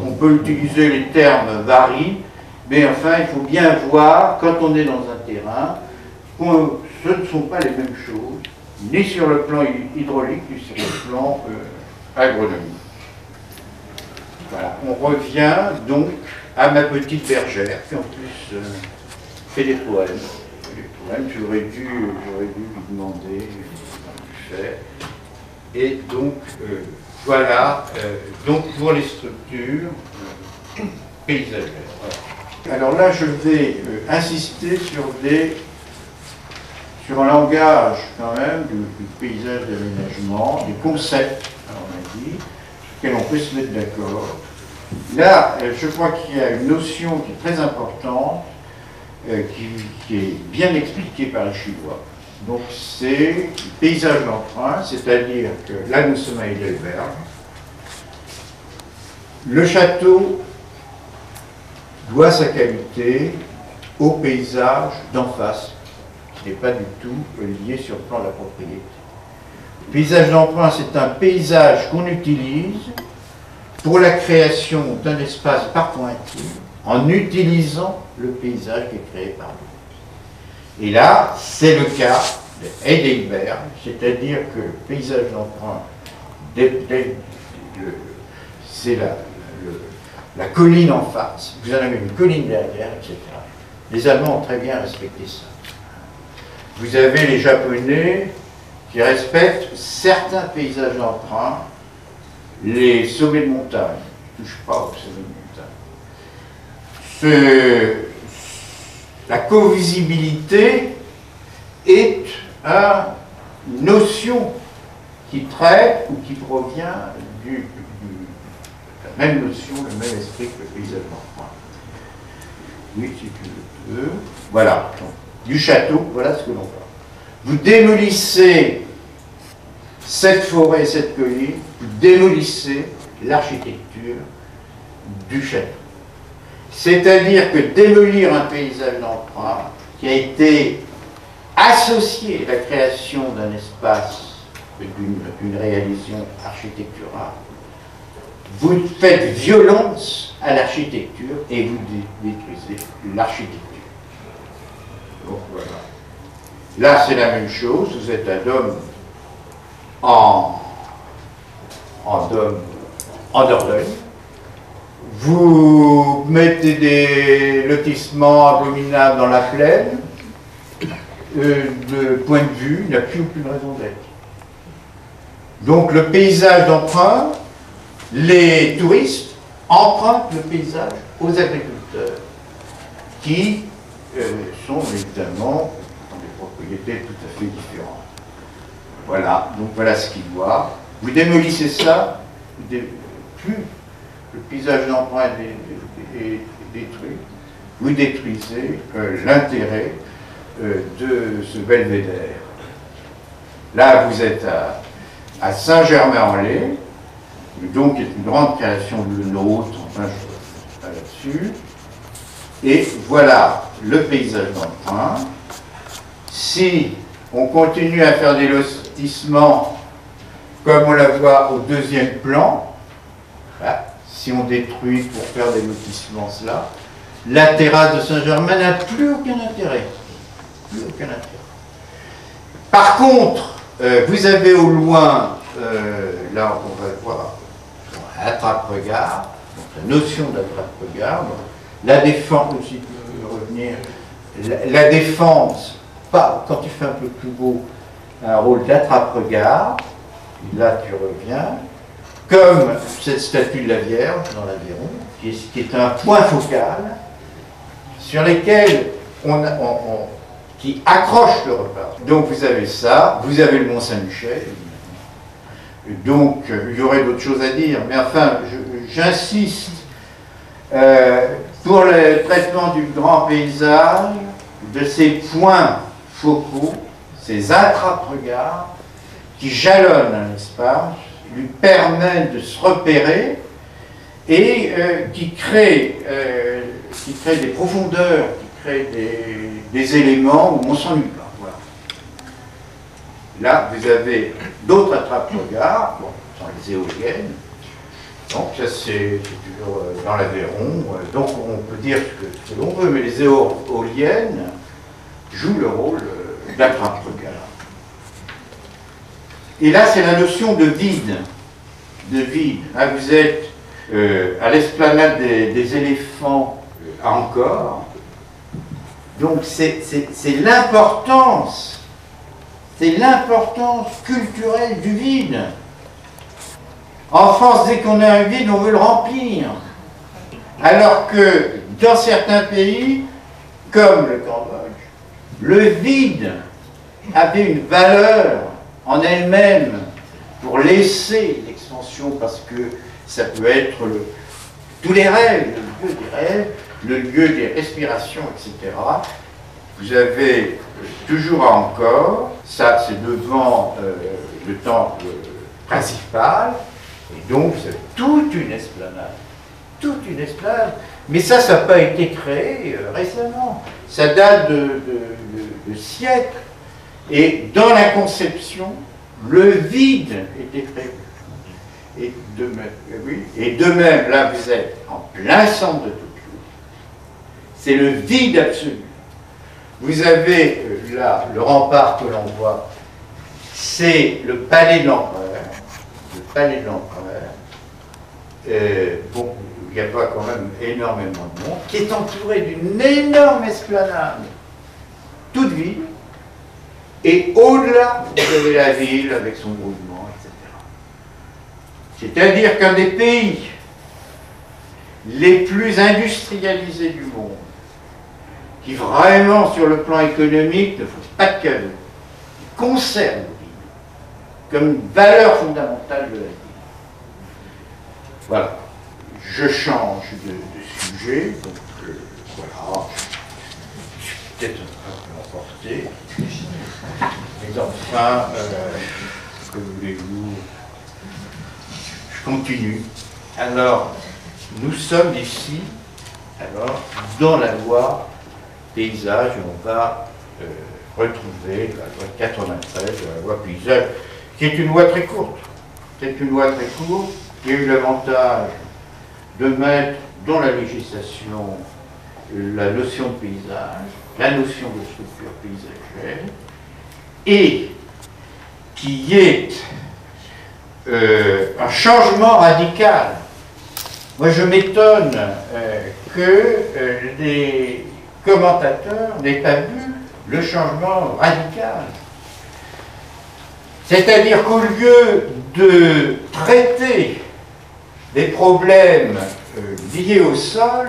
On peut utiliser les termes varient, mais enfin, il faut bien voir, quand on est dans un terrain, ce ne sont pas les mêmes choses, ni sur le plan hydraulique, ni sur le plan agronomique. Voilà, on revient donc à ma petite bergère, qui en plus fait des poèmes. J'aurais dû lui demander, je faire. Et donc, voilà, donc pour les structures paysagères. Voilà. Alors là, je vais insister sur un langage quand même du paysage d'aménagement, des concepts, on a dit, sur lesquels on peut se mettre d'accord. Là, je crois qu'il y a une notion qui est très importante, qui est bien expliquée par les Chinois. Donc c'est le paysage d'emprunt, c'est-à-dire que là nous sommes à Heidelberg. Le château doit sa qualité au paysage d'en face, qui n'est pas du tout lié sur le plan de la propriété. Le paysage d'emprunt, c'est un paysage qu'on utilise pour la création d'un espace par pointille, en utilisant le paysage qui est créé par lui. Et là, c'est le cas de Heidelberg, c'est-à-dire que le paysage d'emprunt, c'est la colline en face, vous en avez une colline derrière, etc. Les Allemands ont très bien respecté ça. Vous avez les Japonais qui respectent certains paysages d'emprunt, les sommets de montagne, ne touchent pas aux sommets de montagne. La co-visibilité est une notion qui traite ou qui provient de la même notion, le même esprit que le paysage d'emprunt. Oui, si tu veux. Voilà. Donc, du château, voilà ce que l'on voit. Vous démolissez cette forêt, cette colline, vous démolissez l'architecture du château. C'est-à-dire que démolir un paysage d'emprunt qui a été associé à la création d'un espace, d'une réalisation architecturale, vous faites violence à l'architecture et vous détruisez l'architecture. Donc voilà. Là, c'est la même chose. Vous êtes à Dôme en Dordogne. Vous mettez des lotissements abominables dans la plaine. De point de vue, il n'y a plus aucune raison d'être. Donc le paysage d'emprunt, les touristes empruntent le paysage aux agriculteurs, qui sont évidemment dans des propriétés tout à fait différentes. Voilà, donc voilà ce qu'ils voient. Vous démolissez ça, plus le paysage d'emprunt est détruit, vous détruisez l'intérêt de ce belvédère. Là, vous êtes à Saint-Germain-en-Laye, donc qui est une grande création de nôtre, enfin, je ne sais pas là-dessus. Et voilà le paysage d'emprunt. Si on continue à faire des lotissements, comme on la voit au deuxième plan, là, si on détruit pour faire des lotissements cela, la terrasse de Saint-Germain n'a plus aucun intérêt. Plus aucun intérêt. Par contre, vous avez au loin, là on va voir, attrape-regard, la notion d'attrape-regard, la défense, si tu veux revenir, la défense, pas, quand tu fais un peu plus beau, un rôle d'attrape-regard, là tu reviens, comme cette statue de la Vierge dans l'Aveyron, qui est un point focal sur lesquels qui accroche le repas. Donc vous avez ça, vous avez le Mont Saint-Michel, donc il y aurait d'autres choses à dire, mais enfin j'insiste pour le traitement du grand paysage, de ces points focaux, ces attrape-regards qui jalonnent un espace, lui permettent de se repérer et qui créent des profondeurs, qui créent des éléments où on ne s'ennuie pas. Voilà. Là, vous avez d'autres attrape-regards, bon, ce sont les éoliennes. Donc, ça, c'est toujours dans l'Aveyron. Donc, on peut dire ce que l'on veut, mais les éoliennes jouent le rôle d'attrape-regard. Et là, c'est la notion de vide. De vide. Là, vous êtes à l'esplanade des éléphants encore. Donc, c'est l'importance culturelle du vide. En France, dès qu'on a un vide, on veut le remplir. Alors que dans certains pays, comme le Cambodge, le vide avait une valeur en elle-même pour laisser l'expansion, parce que ça peut être tous les rêves, le lieu des rêves, le lieu des respirations, etc. Vous avez toujours encore, ça c'est devant le temple principal, et donc vous avez toute une esplanade, mais ça n'a pas été créé récemment, ça date de siècles, et dans la conception, le vide était prévu. Et de même, là vous êtes en plein centre de Tokyo, c'est le vide absolu. Vous avez là le rempart que l'on voit, c'est le palais de l'empereur. Le palais de l'empereur, bon, il n'y a pas quand même énormément de monde, qui est entouré d'une énorme esplanade, toute vide, et au-delà, vous avez la ville avec son mouvement, etc. C'est-à-dire qu'un des pays les plus industrialisés du monde, qui vraiment sur le plan économique ne font pas de cadeaux, conserve le vide comme une valeur fondamentale de la vie. Voilà. Je change de sujet, donc voilà. Je suis peut-être un peu emporté. Mais enfin, que voulez-vous? Je continue. Alors, nous sommes ici, alors, dans la loi paysage, on va retrouver la loi 93, la loi paysage, qui est une loi très courte. C'est une loi très courte qui a eu l'avantage de mettre dans la législation la notion de paysage, la notion de structure paysagère, et qui est un changement radical. Moi, je m'étonne que les commentateurs n'aient pas vu le changement radical. C'est-à-dire qu'au lieu de traiter des problèmes liés au sol,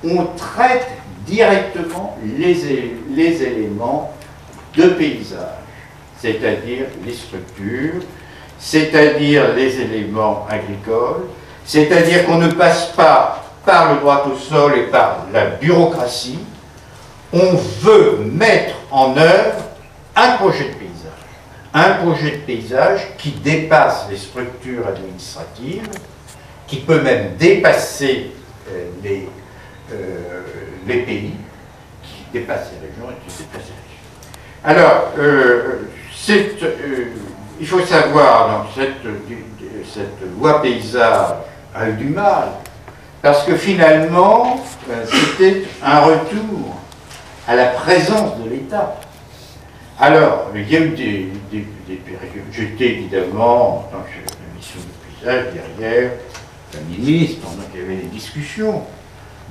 on traite directement les éléments de paysage, c'est-à-dire les structures, c'est-à-dire les éléments agricoles, c'est-à-dire qu'on ne passe pas par le droit au sol et par la bureaucratie, on veut mettre en œuvre un projet de paysage. Un projet de paysage qui dépasse les structures administratives, qui peut même dépasser les pays, qui dépasse les régions et qui dépasse les régions. Alors, il faut savoir, donc, cette loi paysage a eu du mal, parce que finalement, c'était un retour à la présence de l'État. Alors, il y a eu des périodes. J'étais évidemment, en tant que la mission de paysage, derrière le ministre, pendant qu'il y avait des discussions.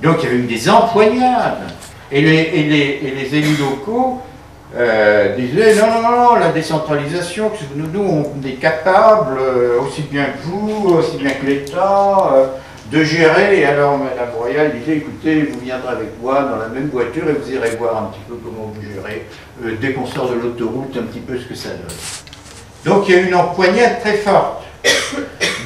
Donc, il y avait eu des empoignades. Et les élus locaux disaient non, la décentralisation, que nous, on est capable, aussi bien que vous, aussi bien que l'État, de gérer. Et alors, Mme Royal disait, écoutez, vous viendrez avec moi dans la même voiture et vous irez voir un petit peu comment vous gérez, dès qu'on sort de l'autoroute, un petit peu ce que ça donne. Donc, il y a eu une empoignade très forte.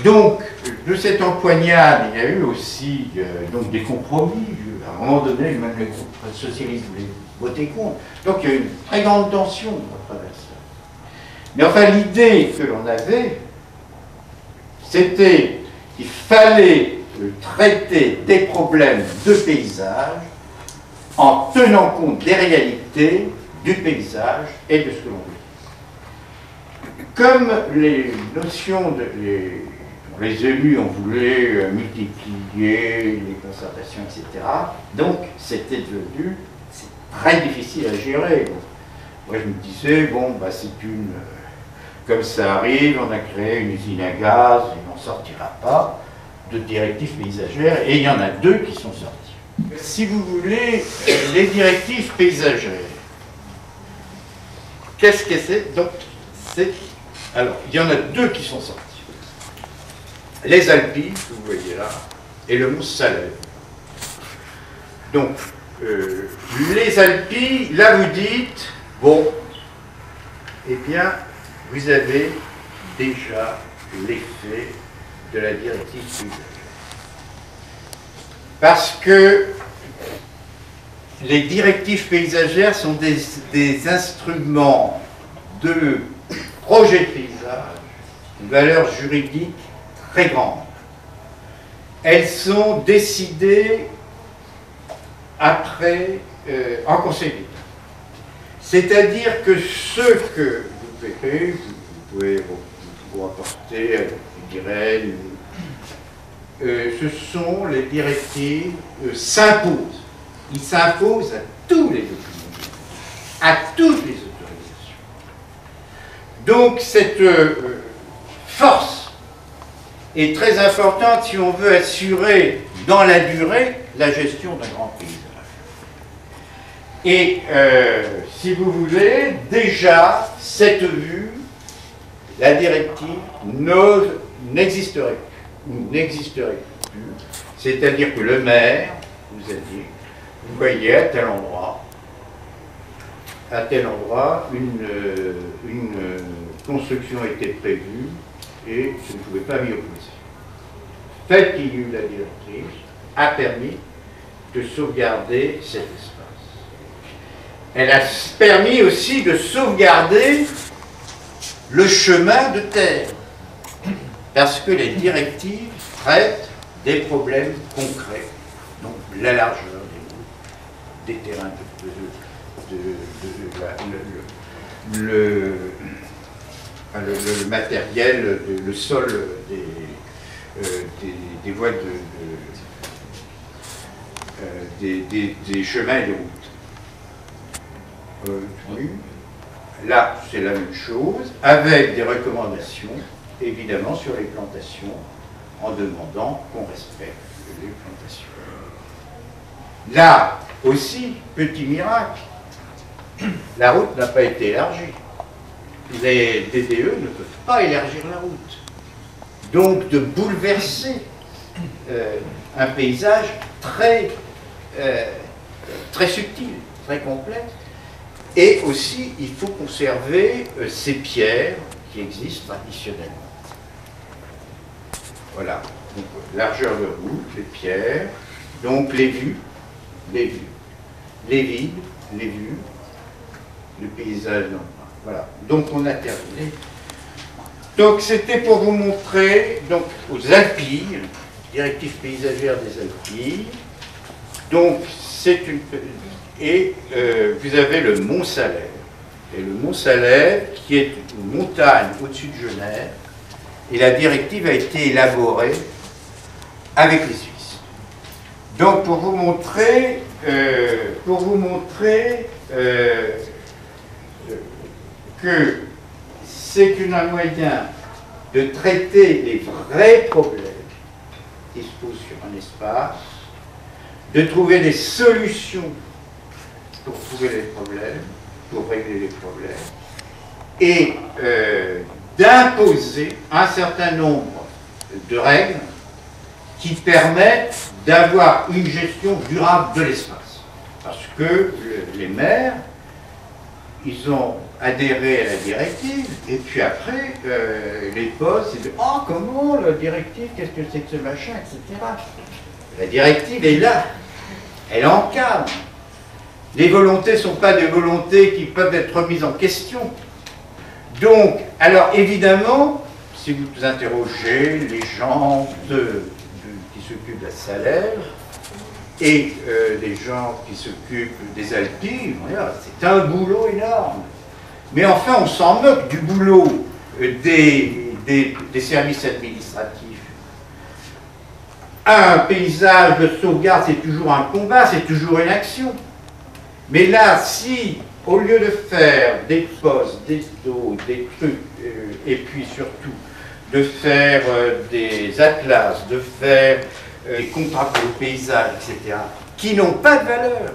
Donc, de cette empoignade, il y a eu aussi donc des compromis. À un moment donné, même les groupes socialistes voulaient voter contre. Donc, il y a eu une très grande tension à travers ça. Mais enfin, l'idée que l'on avait, c'était qu'il fallait traiter des problèmes de paysage en tenant compte des réalités du paysage et de ce que l'on vit. Comme les notions les élus ont voulu multiplier les concertations, etc., donc c'était devenu très difficile à gérer. Moi je me disais, bon, bah, c'est comme ça arrive, on a créé une usine à gaz et on ne sortira pas de directives paysagères, et il y en a 2 qui sont sorties. Si vous voulez, les directives paysagères, qu'est-ce que c'est? Donc, alors, il y en a 2 qui sont sorties. Les Alpilles, que vous voyez là, et le Mont Salève. Donc, les Alpilles, là vous dites, bon, eh bien, vous avez déjà l'effet de la directive paysagère. Parce que les directives paysagères sont des instruments de projet de paysage, de valeur juridique très grande. Elles sont décidées après, en Conseil d'État. C'est-à-dire que ce que vous verrez, vous pouvez vous apporter, je dirais, ce sont les directives s'imposent. Ils s'imposent à tous les documents, à toutes les autorisations. Donc cette force est très importante si on veut assurer dans la durée la gestion d'un grand paysage. Et si vous voulez, déjà, cette vue, la directive n'existerait plus. C'est-à-dire que le maire vous a dit, vous voyez à tel endroit, une construction était prévue et je ne pouvais pas m'y opposer. Le fait qu'il y ait eu la directive a permis de sauvegarder cet espace. Elle a permis aussi de sauvegarder le chemin de terre, parce que les directives traitent des problèmes concrets, donc la largeur des routes, des terrains le matériel, le sol des voies des chemins et des routes. Oui. Là, c'est la même chose, avec des recommandations, évidemment, sur les plantations, en demandant qu'on respecte les plantations. Là aussi, petit miracle, la route n'a pas été élargie. Les DDE ne peuvent pas élargir la route. donc de bouleverser un paysage très, très subtil, très complexe. Et aussi, il faut conserver ces pierres qui existent traditionnellement. Voilà, donc largeur de route, les pierres, donc les vues, les vides, les vues, le paysage. Non. Voilà, donc on a terminé. Donc c'était pour vous montrer donc, aux Alpilles, directive paysagère des Alpilles. Donc c'est une... Et vous avez le Mont Salève. Et le Mont Salève, qui est une montagne au-dessus de Genève, et la directive a été élaborée avec les Suisses. Donc pour vous montrer que c'est un moyen de traiter les vrais problèmes qui se posent sur un espace, de trouver des solutions pour trouver les problèmes, pour régler les problèmes, et d'imposer un certain nombre de règles qui permettent d'avoir une gestion durable de l'espace. Parce que les maires, ils ont adhéré à la directive, et puis après, les postes, ils disent « Oh, comment la directive, qu'est-ce que c'est que ce machin, etc. » La directive est là, elle encadre. Les volontés ne sont pas des volontés qui peuvent être remises en question. Donc, alors évidemment, si vous interrogez les gens qui s'occupent de la Salève et les gens qui s'occupent des Alpilles, c'est un boulot énorme. Mais enfin, on s'en moque du boulot des services administratifs. Un paysage de sauvegarde, c'est toujours un combat, c'est toujours une action. Mais là, si, au lieu de faire des postes, des dos, des trucs, et puis surtout de faire des atlas, de faire des contrats pour le paysage, etc., qui n'ont pas de valeur,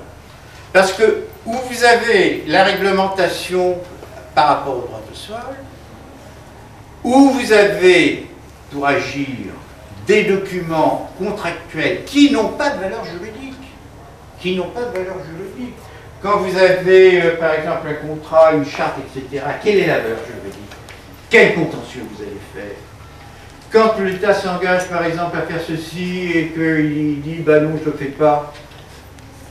parce que où vous avez la réglementation par rapport au droit du sol, où vous avez, pour agir, des documents contractuels qui n'ont pas de valeur juridique, Quand vous avez, par exemple, un contrat, une charte, etc., quelle est la valeur juridique? Quel contentieux vous allez faire? Quand l'État s'engage, par exemple, à faire ceci et qu'il dit, bah non, je ne le fais pas,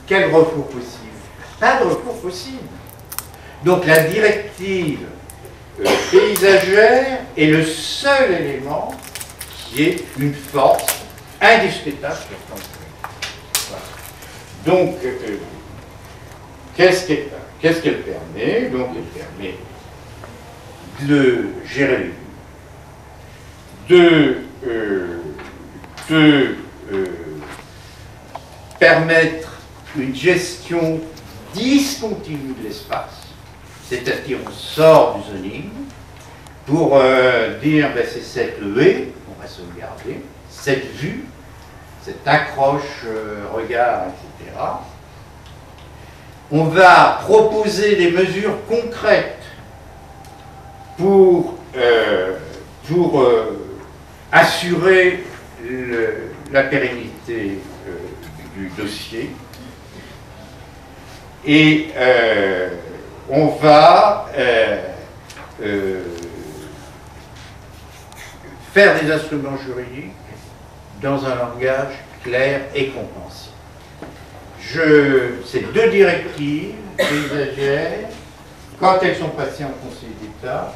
quel recours possible? Pas de recours possible. Donc la directive paysagère est le seul élément qui est une force indiscutable sur le plan. Voilà. Donc, qu'est-ce qu'elle permet? Donc, elle permet de gérer les de permettre une gestion discontinue de l'espace, c'est-à-dire on sort du zoning pour dire ben, c'est cette haie qu'on va sauvegarder, cette vue, cette accroche regard, etc. On va proposer des mesures concrètes pour assurer la pérennité du dossier. Et on va faire des instruments juridiques dans un langage clair et compréhensible. Ces deux directives paysagères, quand elles sont passées en Conseil d'État,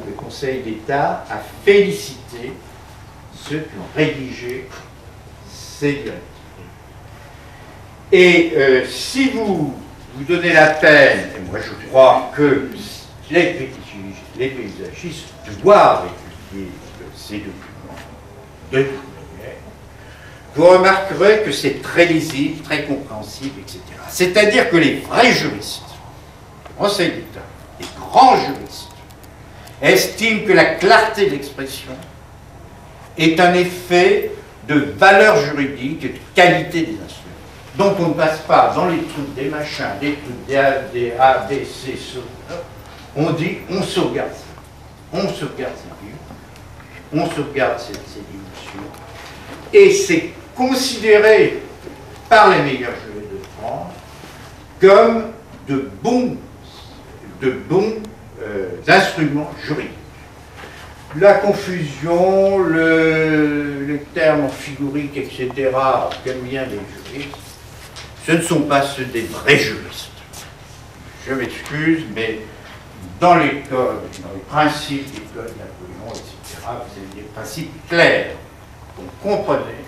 le Conseil d'État a félicité ceux qui ont rédigé ces directives. Et si vous donnez la peine, et moi je crois que les paysagistes doivent étudier ces documents de toute manière, vous remarquerez que c'est très lisible, très compréhensible, etc. C'est-à-dire que les vrais juristes, le Conseil d'État, les grands juristes, estiment que la clarté d'expression est un effet de valeur juridique et de qualité des instruments. Donc on ne passe pas dans les trucs des machins, des trucs des A, B, C, on dit on sauvegarde ça. On sauvegarde ces vues, on sauvegarde ces dimensions, et c'est considéré par les meilleurs juristes de France comme de bons instruments juridiques. La confusion, les termes figuriques, etc., qu'aiment bien les juristes, ce ne sont pas ceux des vrais juristes. Je m'excuse, mais dans les codes, dans les principes des codes Napoléon, etc., vous avez des principes clairs. Donc comprenez,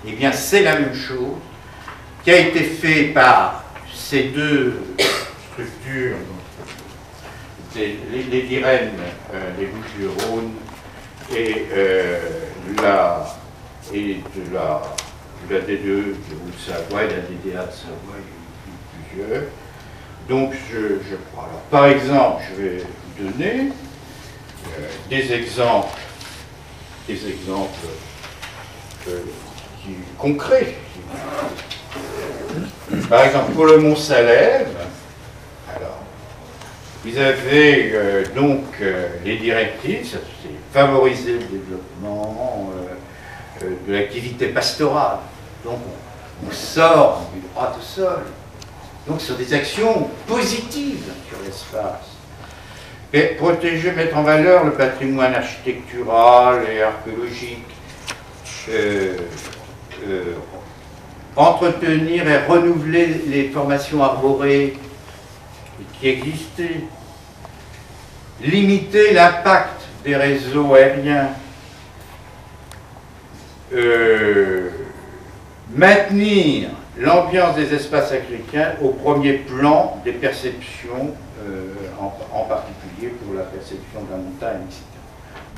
eh bien c'est la même chose qui a été fait par ces deux structures, les DIREN, les Bouches-du-Rhône et de la DDE de Haute-Savoie et de la DDA de Savoie, il y a eu plusieurs. Donc je crois. Alors, par exemple, je vais vous donner des exemples concrets. Par exemple, pour le Mont-Salève, alors, vous avez les directives, c'est favoriser le développement de l'activité pastorale. Donc on sort du droit au sol. Donc sur des actions positives sur l'espace. Et protéger, mettre en valeur le patrimoine architectural et archéologique. Entretenir et renouveler les formations arborées qui existaient. Limiter l'impact des réseaux aériens. Maintenir l'ambiance des espaces africains au premier plan des perceptions, en particulier pour la perception de la montagne, etc.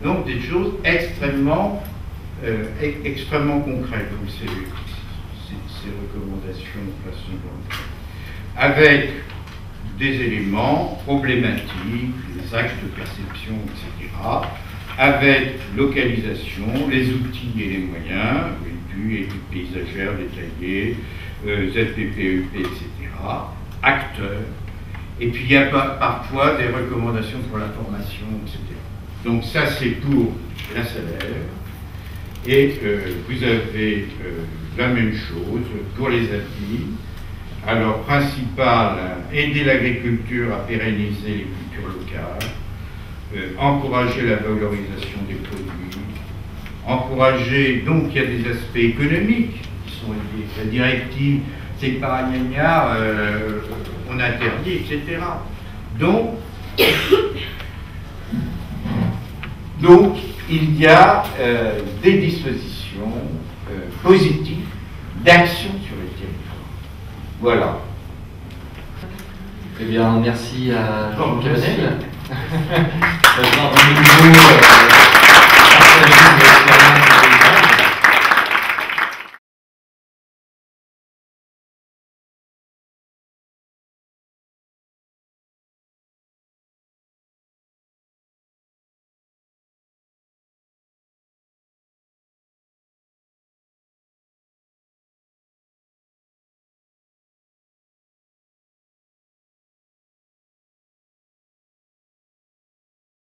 Donc des choses extrêmement concrètes, comme ces recommandations de façon avec des éléments problématiques, les axes de perception, etc., avec localisation, les outils et les moyens, études paysagères détaillées, ZPPEP, etc., acteurs, et puis il y a parfois des recommandations pour la formation, etc. Donc ça c'est pour la salaire, et vous avez la même chose pour les appuis. Alors, principal, aider l'agriculture à pérenniser les cultures locales, encourager la valorisation des produits, encourager, donc il y a des aspects économiques qui sont liés. La directive, c'est pas gna, on interdit, etc. Donc il y a des dispositions positives d'action sur les territoires. Voilà. Eh bien, merci à Jean-Claude Cabanel.